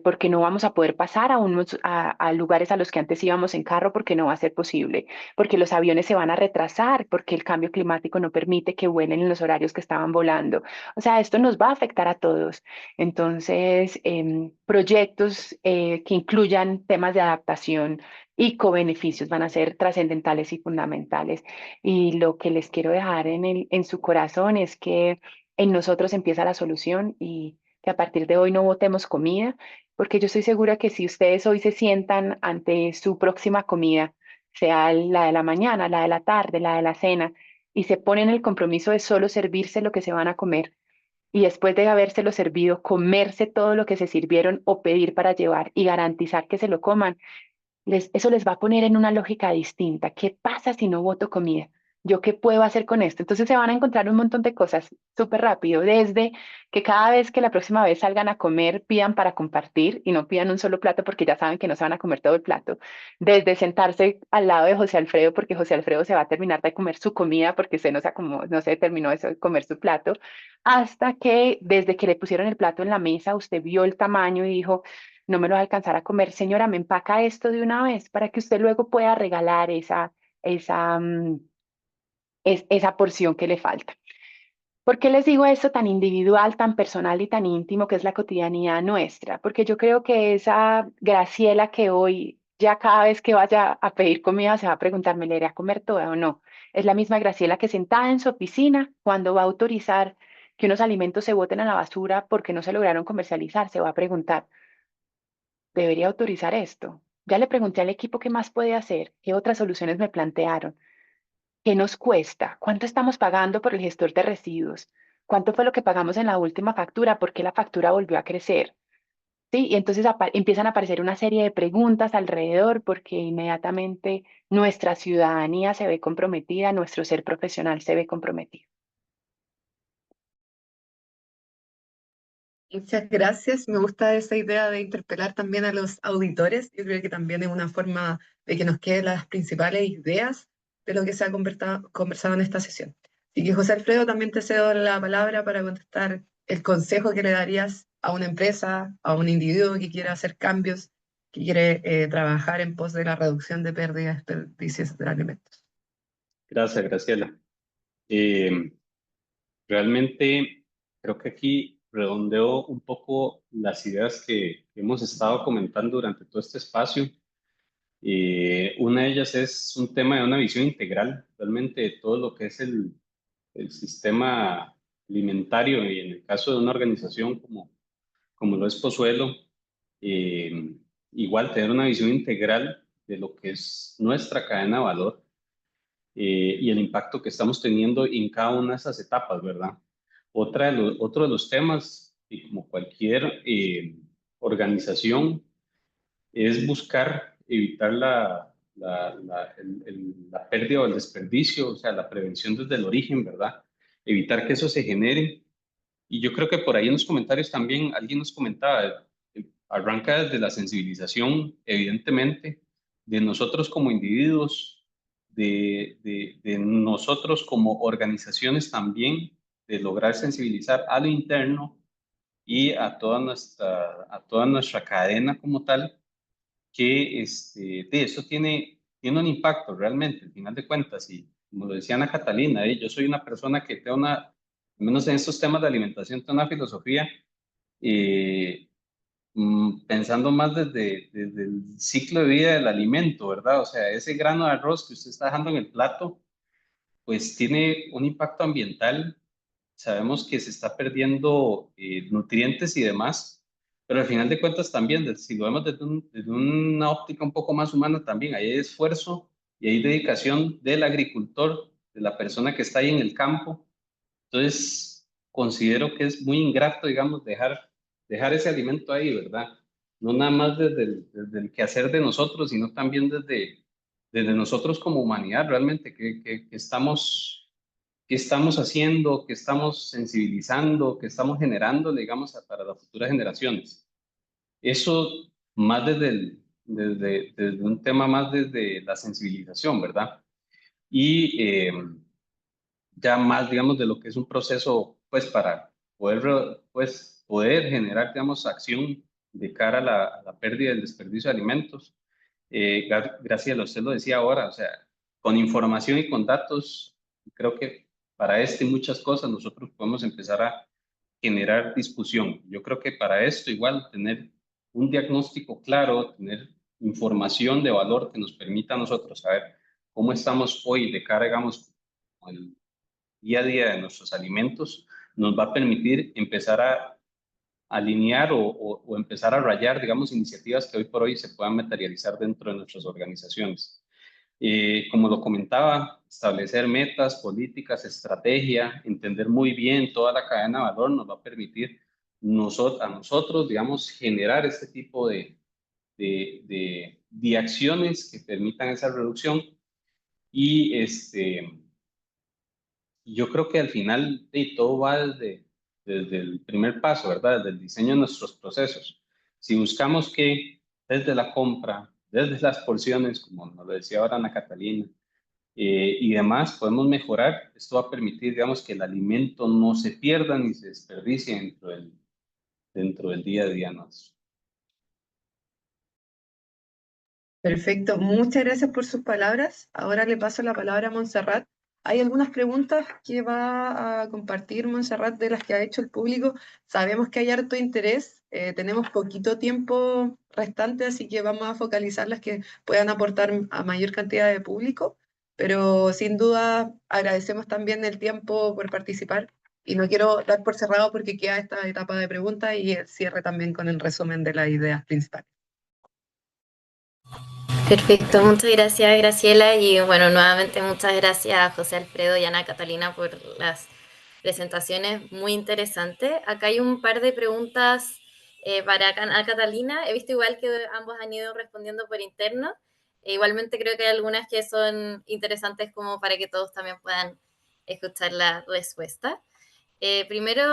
C: porque no vamos a poder pasar a lugares a los que antes íbamos en carro porque no va a ser posible, porque los aviones se van a retrasar, porque el cambio climático no permite que vuelen en los horarios que estaban volando. O sea, esto nos va a afectar a todos. Entonces, proyectos que incluyan temas de adaptación y cobeneficios van a ser trascendentales y fundamentales. Y lo que les quiero dejar en su corazón es que en nosotros empieza la solución y que a partir de hoy no botemos comida, porque yo estoy segura que si ustedes hoy se sientan ante su próxima comida, sea la de la mañana, la de la tarde, la de la cena, y se ponen el compromiso de solo servirse lo que se van a comer, y después de habérselo servido, comerse todo lo que se sirvieron o pedir para llevar y garantizar que se lo coman, eso les va a poner en una lógica distinta. ¿Qué pasa si no voto comida? ¿Yo qué puedo hacer con esto? Entonces se van a encontrar un montón de cosas súper rápido, desde que cada vez que la próxima vez salgan a comer pidan para compartir y no pidan un solo plato porque ya saben que no se van a comer todo el plato, desde sentarse al lado de José Alfredo porque José Alfredo se va a terminar de comer su comida porque usted no se terminó de comer su plato, hasta que desde que le pusieron el plato en la mesa, usted vio el tamaño y dijo, no me lo va a alcanzar a comer. Señora, me empaca esto de una vez para que usted luego pueda regalar esa, mm, esa porción que le falta. ¿Por qué les digo esto tan individual, tan personal y tan íntimo que es la cotidianidad nuestra? Porque yo creo que esa Graciela que hoy ya cada vez que vaya a pedir comida se va a preguntar, ¿me le iré a comer toda o no? Es la misma Graciela que sentada en su oficina, cuando va a autorizar que unos alimentos se boten a la basura porque no se lograron comercializar, se va a preguntar, debería autorizar esto. Ya le pregunté al equipo qué más puede hacer, qué otras soluciones me plantearon, qué nos cuesta, cuánto estamos pagando por el gestor de residuos, cuánto fue lo que pagamos en la última factura, por qué la factura volvió a crecer. ¿sí? Y entonces empiezan a aparecer una serie de preguntas alrededor porque inmediatamente nuestra ciudadanía se ve comprometida, nuestro ser profesional se ve comprometido.
B: Muchas gracias. Me gusta esa idea de interpelar también a los auditores. Yo creo que también es una forma de que nos queden las principales ideas de lo que se ha conversado en esta sesión. Así que, José Alfredo, también te cedo la palabra para contestar el consejo que le darías a una empresa, a un individuo que quiera hacer cambios, que quiere trabajar en pos de la reducción de pérdidas y desperdicios de alimentos.
D: Gracias, Graciela. Eh, Realmente creo que aquí redondeo un poco las ideas que hemos estado comentando durante todo este espacio. Una de ellas es un tema de una visión integral, realmente de todo lo que es el sistema alimentario y en el caso de una organización como lo es Pozuelo, eh, igual tener una visión integral de lo que es nuestra cadena de valor y el impacto que estamos teniendo en cada una de esas etapas, ¿verdad? Otro de los temas, y como cualquier organización, es buscar evitar la pérdida o el desperdicio, o sea, la prevención desde el origen, ¿verdad? Evitar que eso se genere. Y yo creo que por ahí en los comentarios también alguien nos comentaba, arranca desde la sensibilización, evidentemente, de nosotros como individuos, de nosotros como organizaciones también, de lograr sensibilizar a lo interno y a toda nuestra cadena como tal que de eso tiene un impacto realmente, al final de cuentas, y como lo decía Ana Catalina, yo soy una persona que tengo al menos en estos temas de alimentación, tengo una filosofía eh, pensando más desde el ciclo de vida del alimento, ¿verdad? O sea, ese grano de arroz que usted está dejando en el plato, pues tiene un impacto ambiental. Sabemos que se está perdiendo nutrientes y demás, pero al final de cuentas también, si lo vemos desde una óptica un poco más humana, también hay esfuerzo y hay dedicación del agricultor, de la persona que está ahí en el campo. Entonces, considero que es muy ingrato, digamos, dejar ese alimento ahí, ¿verdad? No nada más desde el quehacer de nosotros, sino también desde nosotros como humanidad, realmente, que estamos qué estamos haciendo, qué estamos sensibilizando, qué estamos generando, digamos, para las futuras generaciones. Eso más desde un tema más desde la sensibilización, ¿verdad? Y ya más, digamos, de lo que es un proceso, pues, para poder generar, digamos, acción de cara a la pérdida del desperdicio de alimentos. Graciela, usted lo decía ahora, o sea, con información y con datos, creo que para y muchas cosas nosotros podemos empezar a generar discusión. Yo creo que para esto igual tener un diagnóstico claro, tener información de valor que nos permita a nosotros saber cómo estamos hoy de cara, digamos, al día a día de nuestros alimentos, nos va a permitir empezar a alinear o empezar a rayar, digamos, iniciativas que hoy por hoy se puedan materializar dentro de nuestras organizaciones. Como lo comentaba, establecer metas, políticas, estrategia, entender muy bien toda la cadena de valor nos va a permitir a nosotros, digamos, generar este tipo de acciones que permitan esa reducción y yo creo que al final todo va desde el primer paso, ¿verdad? Desde el diseño de nuestros procesos. Si buscamos que desde la compra, desde las porciones, como nos lo decía ahora Ana Catalina, y demás, podemos mejorar, esto va a permitir, digamos, que el alimento no se pierda ni se desperdicie dentro del día a día nuestro.
B: Perfecto, muchas gracias por sus palabras. Ahora le paso la palabra a Montserrat. Hay algunas preguntas que va a compartir Montserrat de las que ha hecho el público. Sabemos que hay harto interés, tenemos poquito tiempo restante, así que vamos a focalizar las que puedan aportar a mayor cantidad de público, pero sin duda agradecemos también el tiempo por participar y no quiero dar por cerrado porque queda esta etapa de preguntas y el cierre también con el resumen de las ideas principales.
E: Perfecto, muchas gracias Graciela y bueno, nuevamente muchas gracias a José Alfredo y Ana Catalina por las presentaciones muy interesantes. Acá hay un par de preguntas Para Ana Catalina, he visto igual que ambos han ido respondiendo por interno. Igualmente creo que hay algunas que son interesantes como para que todos también puedan escuchar la respuesta. Primero,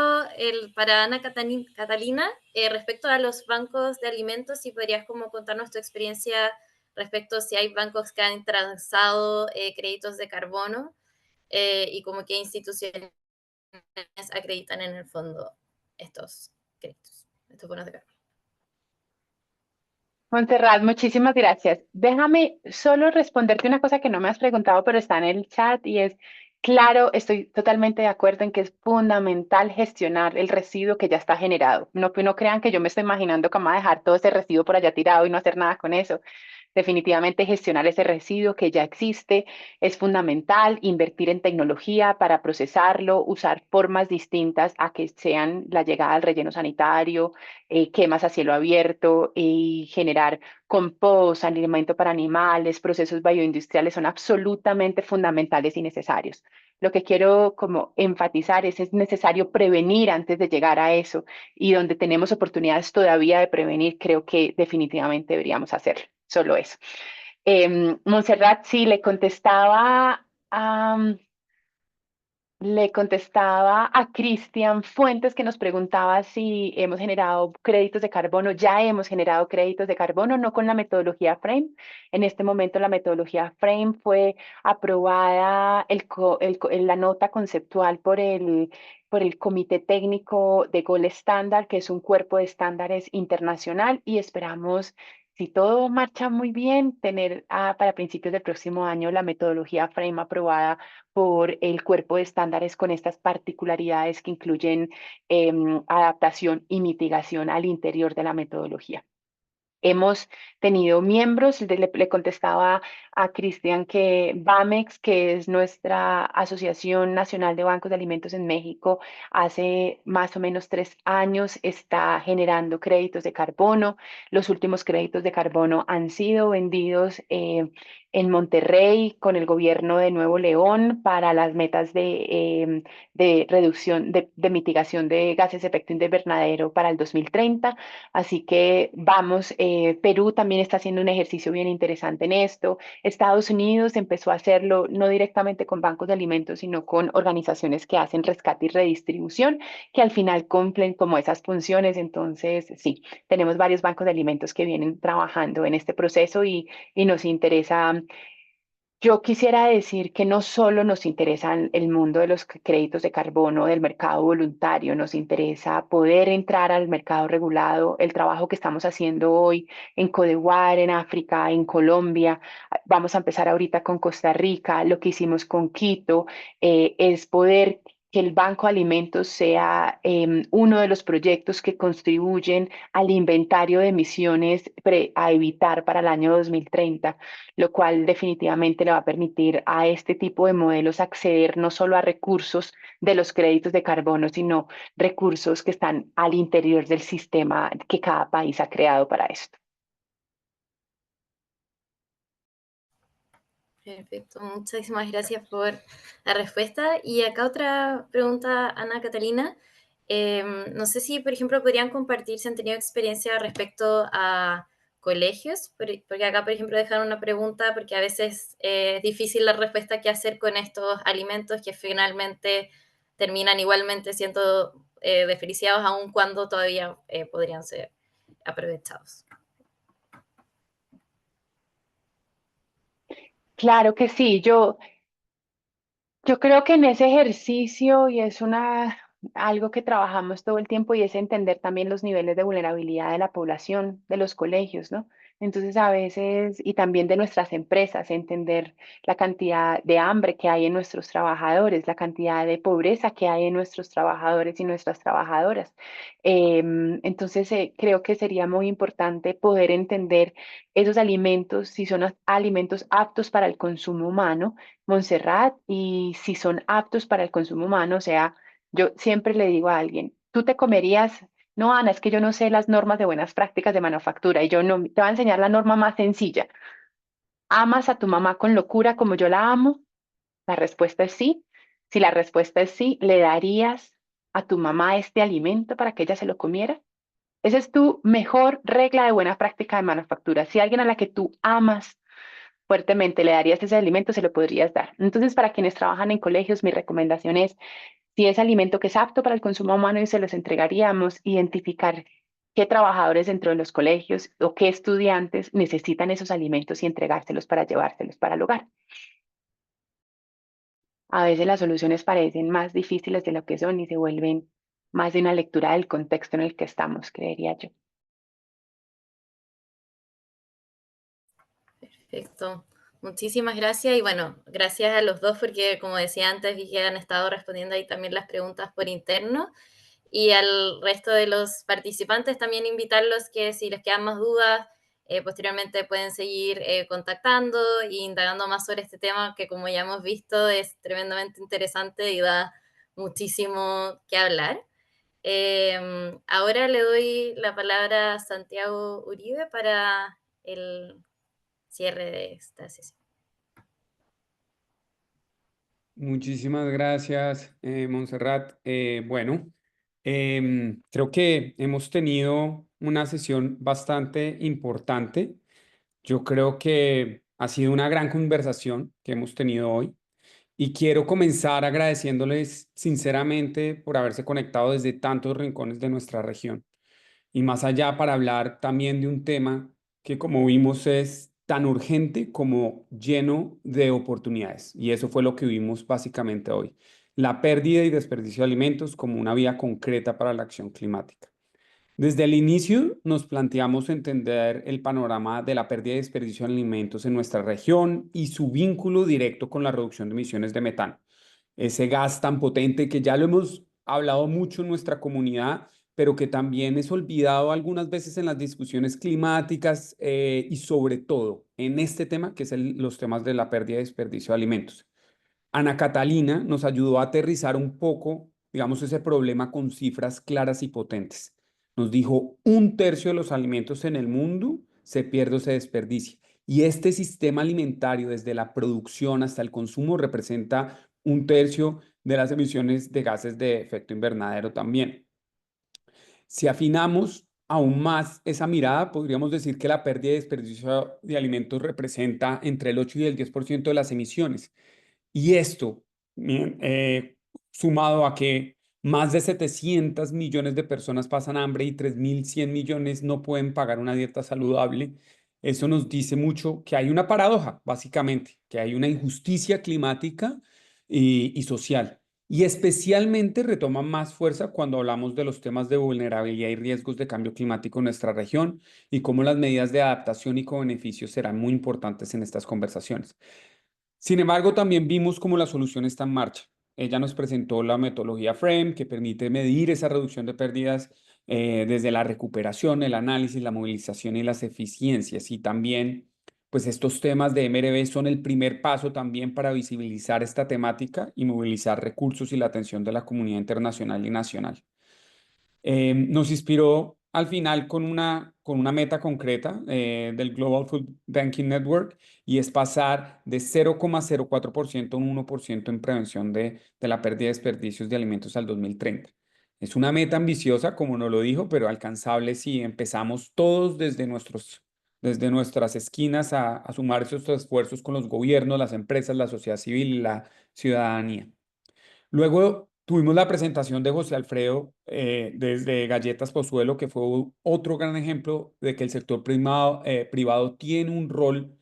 E: para Ana Catalina, respecto a los bancos de alimentos, si podrías como contarnos tu experiencia respecto a si hay bancos que han transado créditos de carbono y como qué instituciones acreditan en el fondo estos créditos, estos bonos de carbono.
C: Montserrat, muchísimas gracias. Déjame solo responderte una cosa que no me has preguntado, pero está en el chat y es, claro, estoy totalmente de acuerdo en que es fundamental gestionar el residuo que ya está generado. No crean que yo me estoy imaginando que vamos a dejar todo ese residuo por allá tirado y no hacer nada con eso. Definitivamente gestionar ese residuo que ya existe es fundamental, invertir en tecnología para procesarlo, usar formas distintas a que sean la llegada al relleno sanitario, quemas a cielo abierto y generar compost, alimento para animales, procesos bioindustriales son absolutamente fundamentales y necesarios. Lo que quiero como enfatizar es necesario prevenir antes de llegar a eso y donde tenemos oportunidades todavía de prevenir, creo que definitivamente deberíamos hacerlo. Solo eso. Montserrat, sí, le contestaba a Cristian Fuentes que nos preguntaba si hemos generado créditos de carbono. Ya hemos generado créditos de carbono, no con la metodología FRAME. En este momento la metodología FRAME fue aprobada la nota conceptual por el Comité Técnico de Gold Standard, que es un cuerpo de estándares internacional, y esperamos, si todo marcha muy bien, tener para principios del próximo año la metodología FRAME aprobada por el cuerpo de estándares con estas particularidades que incluyen adaptación y mitigación al interior de la metodología. Hemos tenido miembros, le contestaba a Cristian que BAMEX, que es nuestra Asociación Nacional de Bancos de Alimentos en México, hace más o menos 3 años está generando créditos de carbono. Los últimos créditos de carbono han sido vendidos en Monterrey con el gobierno de Nuevo León para las metas de reducción, de mitigación de gases de efecto invernadero para el 2030. Así que vamos, Perú también está haciendo un ejercicio bien interesante en esto. Estados Unidos empezó a hacerlo no directamente con bancos de alimentos, sino con organizaciones que hacen rescate y redistribución, que al final cumplen como esas funciones. Entonces, sí, tenemos varios bancos de alimentos que vienen trabajando en este proceso y nos interesa. Yo quisiera decir que no solo nos interesa el mundo de los créditos de carbono, del mercado voluntario, nos interesa poder entrar al mercado regulado, el trabajo que estamos haciendo hoy en Cote d'Ivoire, en África, en Colombia. Vamos a empezar ahorita con Costa Rica, lo que hicimos con Quito, es poder que el Banco de Alimentos sea uno de los proyectos que contribuyen al inventario de emisiones a evitar para el año 2030, lo cual definitivamente le va a permitir a este tipo de modelos acceder no solo a recursos de los créditos de carbono, sino recursos que están al interior del sistema que cada país ha creado para esto.
E: Perfecto, muchísimas gracias por la respuesta. Y acá otra pregunta, Ana Catalina. No sé si, por ejemplo, podrían compartir si han tenido experiencia respecto a colegios, porque acá, por ejemplo, dejaron una pregunta porque a veces es difícil la respuesta que hacer con estos alimentos que finalmente terminan igualmente siendo desperdiciados, aun cuando todavía podrían ser aprovechados.
C: Claro que sí, yo creo que en ese ejercicio, y es algo que trabajamos todo el tiempo, y es entender también los niveles de vulnerabilidad de la población, de los colegios, ¿no? Entonces a veces, y también de nuestras empresas, entender la cantidad de hambre que hay en nuestros trabajadores, la cantidad de pobreza que hay en nuestros trabajadores y nuestras trabajadoras. Entonces creo que sería muy importante poder entender esos alimentos, si son alimentos aptos para el consumo humano, Montserrat, y si son aptos para el consumo humano. O sea, yo siempre le digo a alguien, tú te comerías, no, Ana, es que yo no sé las normas de buenas prácticas de manufactura y yo no, te voy a enseñar la norma más sencilla. ¿Amas a tu mamá con locura como yo la amo? La respuesta es sí. Si la respuesta es sí, ¿le darías a tu mamá este alimento para que ella se lo comiera? Esa es tu mejor regla de buena práctica de manufactura. Si alguien a la que tú amas fuertemente le darías ese alimento, se lo podrías dar. Entonces, para quienes trabajan en colegios, mi recomendación es, si es alimento que es apto para el consumo humano y se los entregaríamos, identificar qué trabajadores dentro de los colegios o qué estudiantes necesitan esos alimentos y entregárselos para llevárselos para el hogar. A veces las soluciones parecen más difíciles de lo que son y se vuelven más de una lectura del contexto en el que estamos, creería yo.
E: Perfecto. Muchísimas gracias y bueno, gracias a los dos porque como decía antes vi que han estado respondiendo ahí también las preguntas por interno y al resto de los participantes también invitarlos que si les quedan más dudas posteriormente pueden seguir contactando e indagando más sobre este tema que como ya hemos visto es tremendamente interesante y da muchísimo que hablar. Ahora le doy la palabra a Santiago Uribe para el cierre de esta sesión.
F: Muchísimas gracias, Montserrat. Bueno, creo que hemos tenido una sesión bastante importante. Yo creo que ha sido una gran conversación que hemos tenido hoy y quiero comenzar agradeciéndoles sinceramente por haberse conectado desde tantos rincones de nuestra región y más allá para hablar también de un tema que como vimos es tan urgente como lleno de oportunidades. Y eso fue lo que vimos básicamente hoy. La pérdida y desperdicio de alimentos como una vía concreta para la acción climática. Desde el inicio nos planteamos entender el panorama de la pérdida y desperdicio de alimentos en nuestra región y su vínculo directo con la reducción de emisiones de metano. Ese gas tan potente que ya lo hemos hablado mucho en nuestra comunidad, pero que también es olvidado algunas veces en las discusiones climáticas y sobre todo en este tema, que es los temas de la pérdida y desperdicio de alimentos. Ana Catalina nos ayudó a aterrizar un poco, digamos, ese problema con cifras claras y potentes. Nos dijo, 1/3 de los alimentos en el mundo se pierde o se desperdicia. Y este sistema alimentario, desde la producción hasta el consumo, representa 1/3 de las emisiones de gases de efecto invernadero también. Si afinamos aún más esa mirada, podríamos decir que la pérdida y desperdicio de alimentos representa entre el 8 y el 10% de las emisiones. Y esto, bien, sumado a que más de 700 millones de personas pasan hambre y 3.100 millones no pueden pagar una dieta saludable, eso nos dice mucho que hay una paradoja, básicamente, que hay una injusticia climática y social. Y especialmente retoma más fuerza cuando hablamos de los temas de vulnerabilidad y riesgos de cambio climático en nuestra región y cómo las medidas de adaptación y co-beneficio serán muy importantes en estas conversaciones. Sin embargo, también vimos cómo la solución está en marcha. Ella nos presentó la metodología FRAME, que permite medir esa reducción de pérdidas desde la recuperación, el análisis, la movilización y las eficiencias. Y también, pues estos temas de MRV son el primer paso también para visibilizar esta temática y movilizar recursos y la atención de la comunidad internacional y nacional. Nos inspiró al final con una meta concreta del Global Food Banking Network y es pasar de 0,04% a un 1% en prevención de la pérdida de desperdicios de alimentos al 2030. Es una meta ambiciosa, como nos lo dijo, pero alcanzable si empezamos todos desde nuestras esquinas a sumar esos esfuerzos con los gobiernos, las empresas, la sociedad civil y la ciudadanía. Luego tuvimos la presentación de José Alfredo desde Galletas Pozuelo, que fue otro gran ejemplo de que el sector privado tiene un rol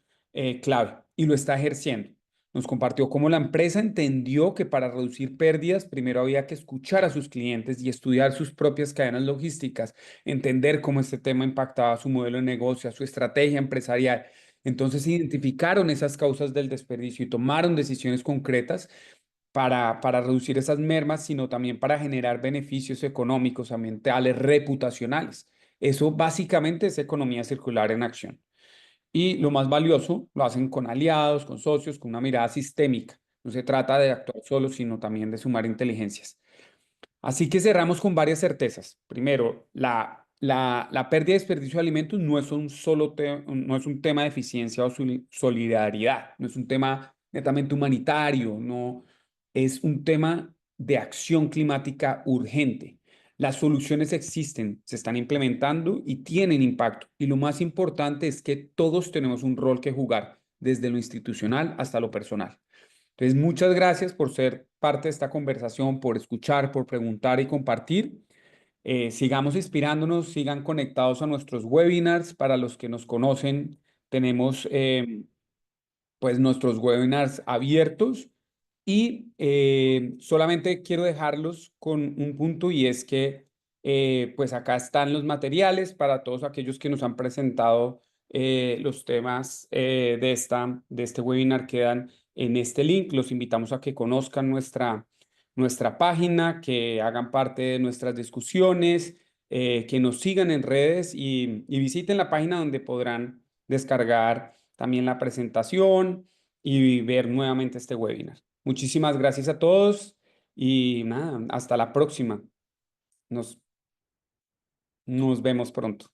F: clave y lo está ejerciendo. Nos compartió cómo la empresa entendió que para reducir pérdidas, primero había que escuchar a sus clientes y estudiar sus propias cadenas logísticas, entender cómo este tema impactaba su modelo de negocio, a su estrategia empresarial. Entonces identificaron esas causas del desperdicio y tomaron decisiones concretas para reducir esas mermas, sino también para generar beneficios económicos, ambientales, reputacionales. Eso básicamente es economía circular en acción. Y lo más valioso, lo hacen con aliados, con socios, con una mirada sistémica. No se trata de actuar solo, sino también de sumar inteligencias. Así que cerramos con varias certezas. Primero, la pérdida y desperdicio de alimentos no es no es un tema de eficiencia o solidaridad, no es un tema netamente humanitario, no es un tema de acción climática urgente. Las soluciones existen, se están implementando y tienen impacto. Y lo más importante es que todos tenemos un rol que jugar, desde lo institucional hasta lo personal. Entonces, muchas gracias por ser parte de esta conversación, por escuchar, por preguntar y compartir. Sigamos inspirándonos, sigan conectados a nuestros webinars. Para los que nos conocen, tenemos pues nuestros webinars abiertos y solamente quiero dejarlos con un punto, y es que pues acá están los materiales para todos aquellos que nos han presentado los temas de este webinar. Quedan en este link. Los invitamos a que conozcan nuestra página, que hagan parte de nuestras discusiones, que nos sigan en redes y visiten la página donde podrán descargar también la presentación y ver nuevamente este webinar. Muchísimas gracias a todos y nada, hasta la próxima. Nos vemos pronto.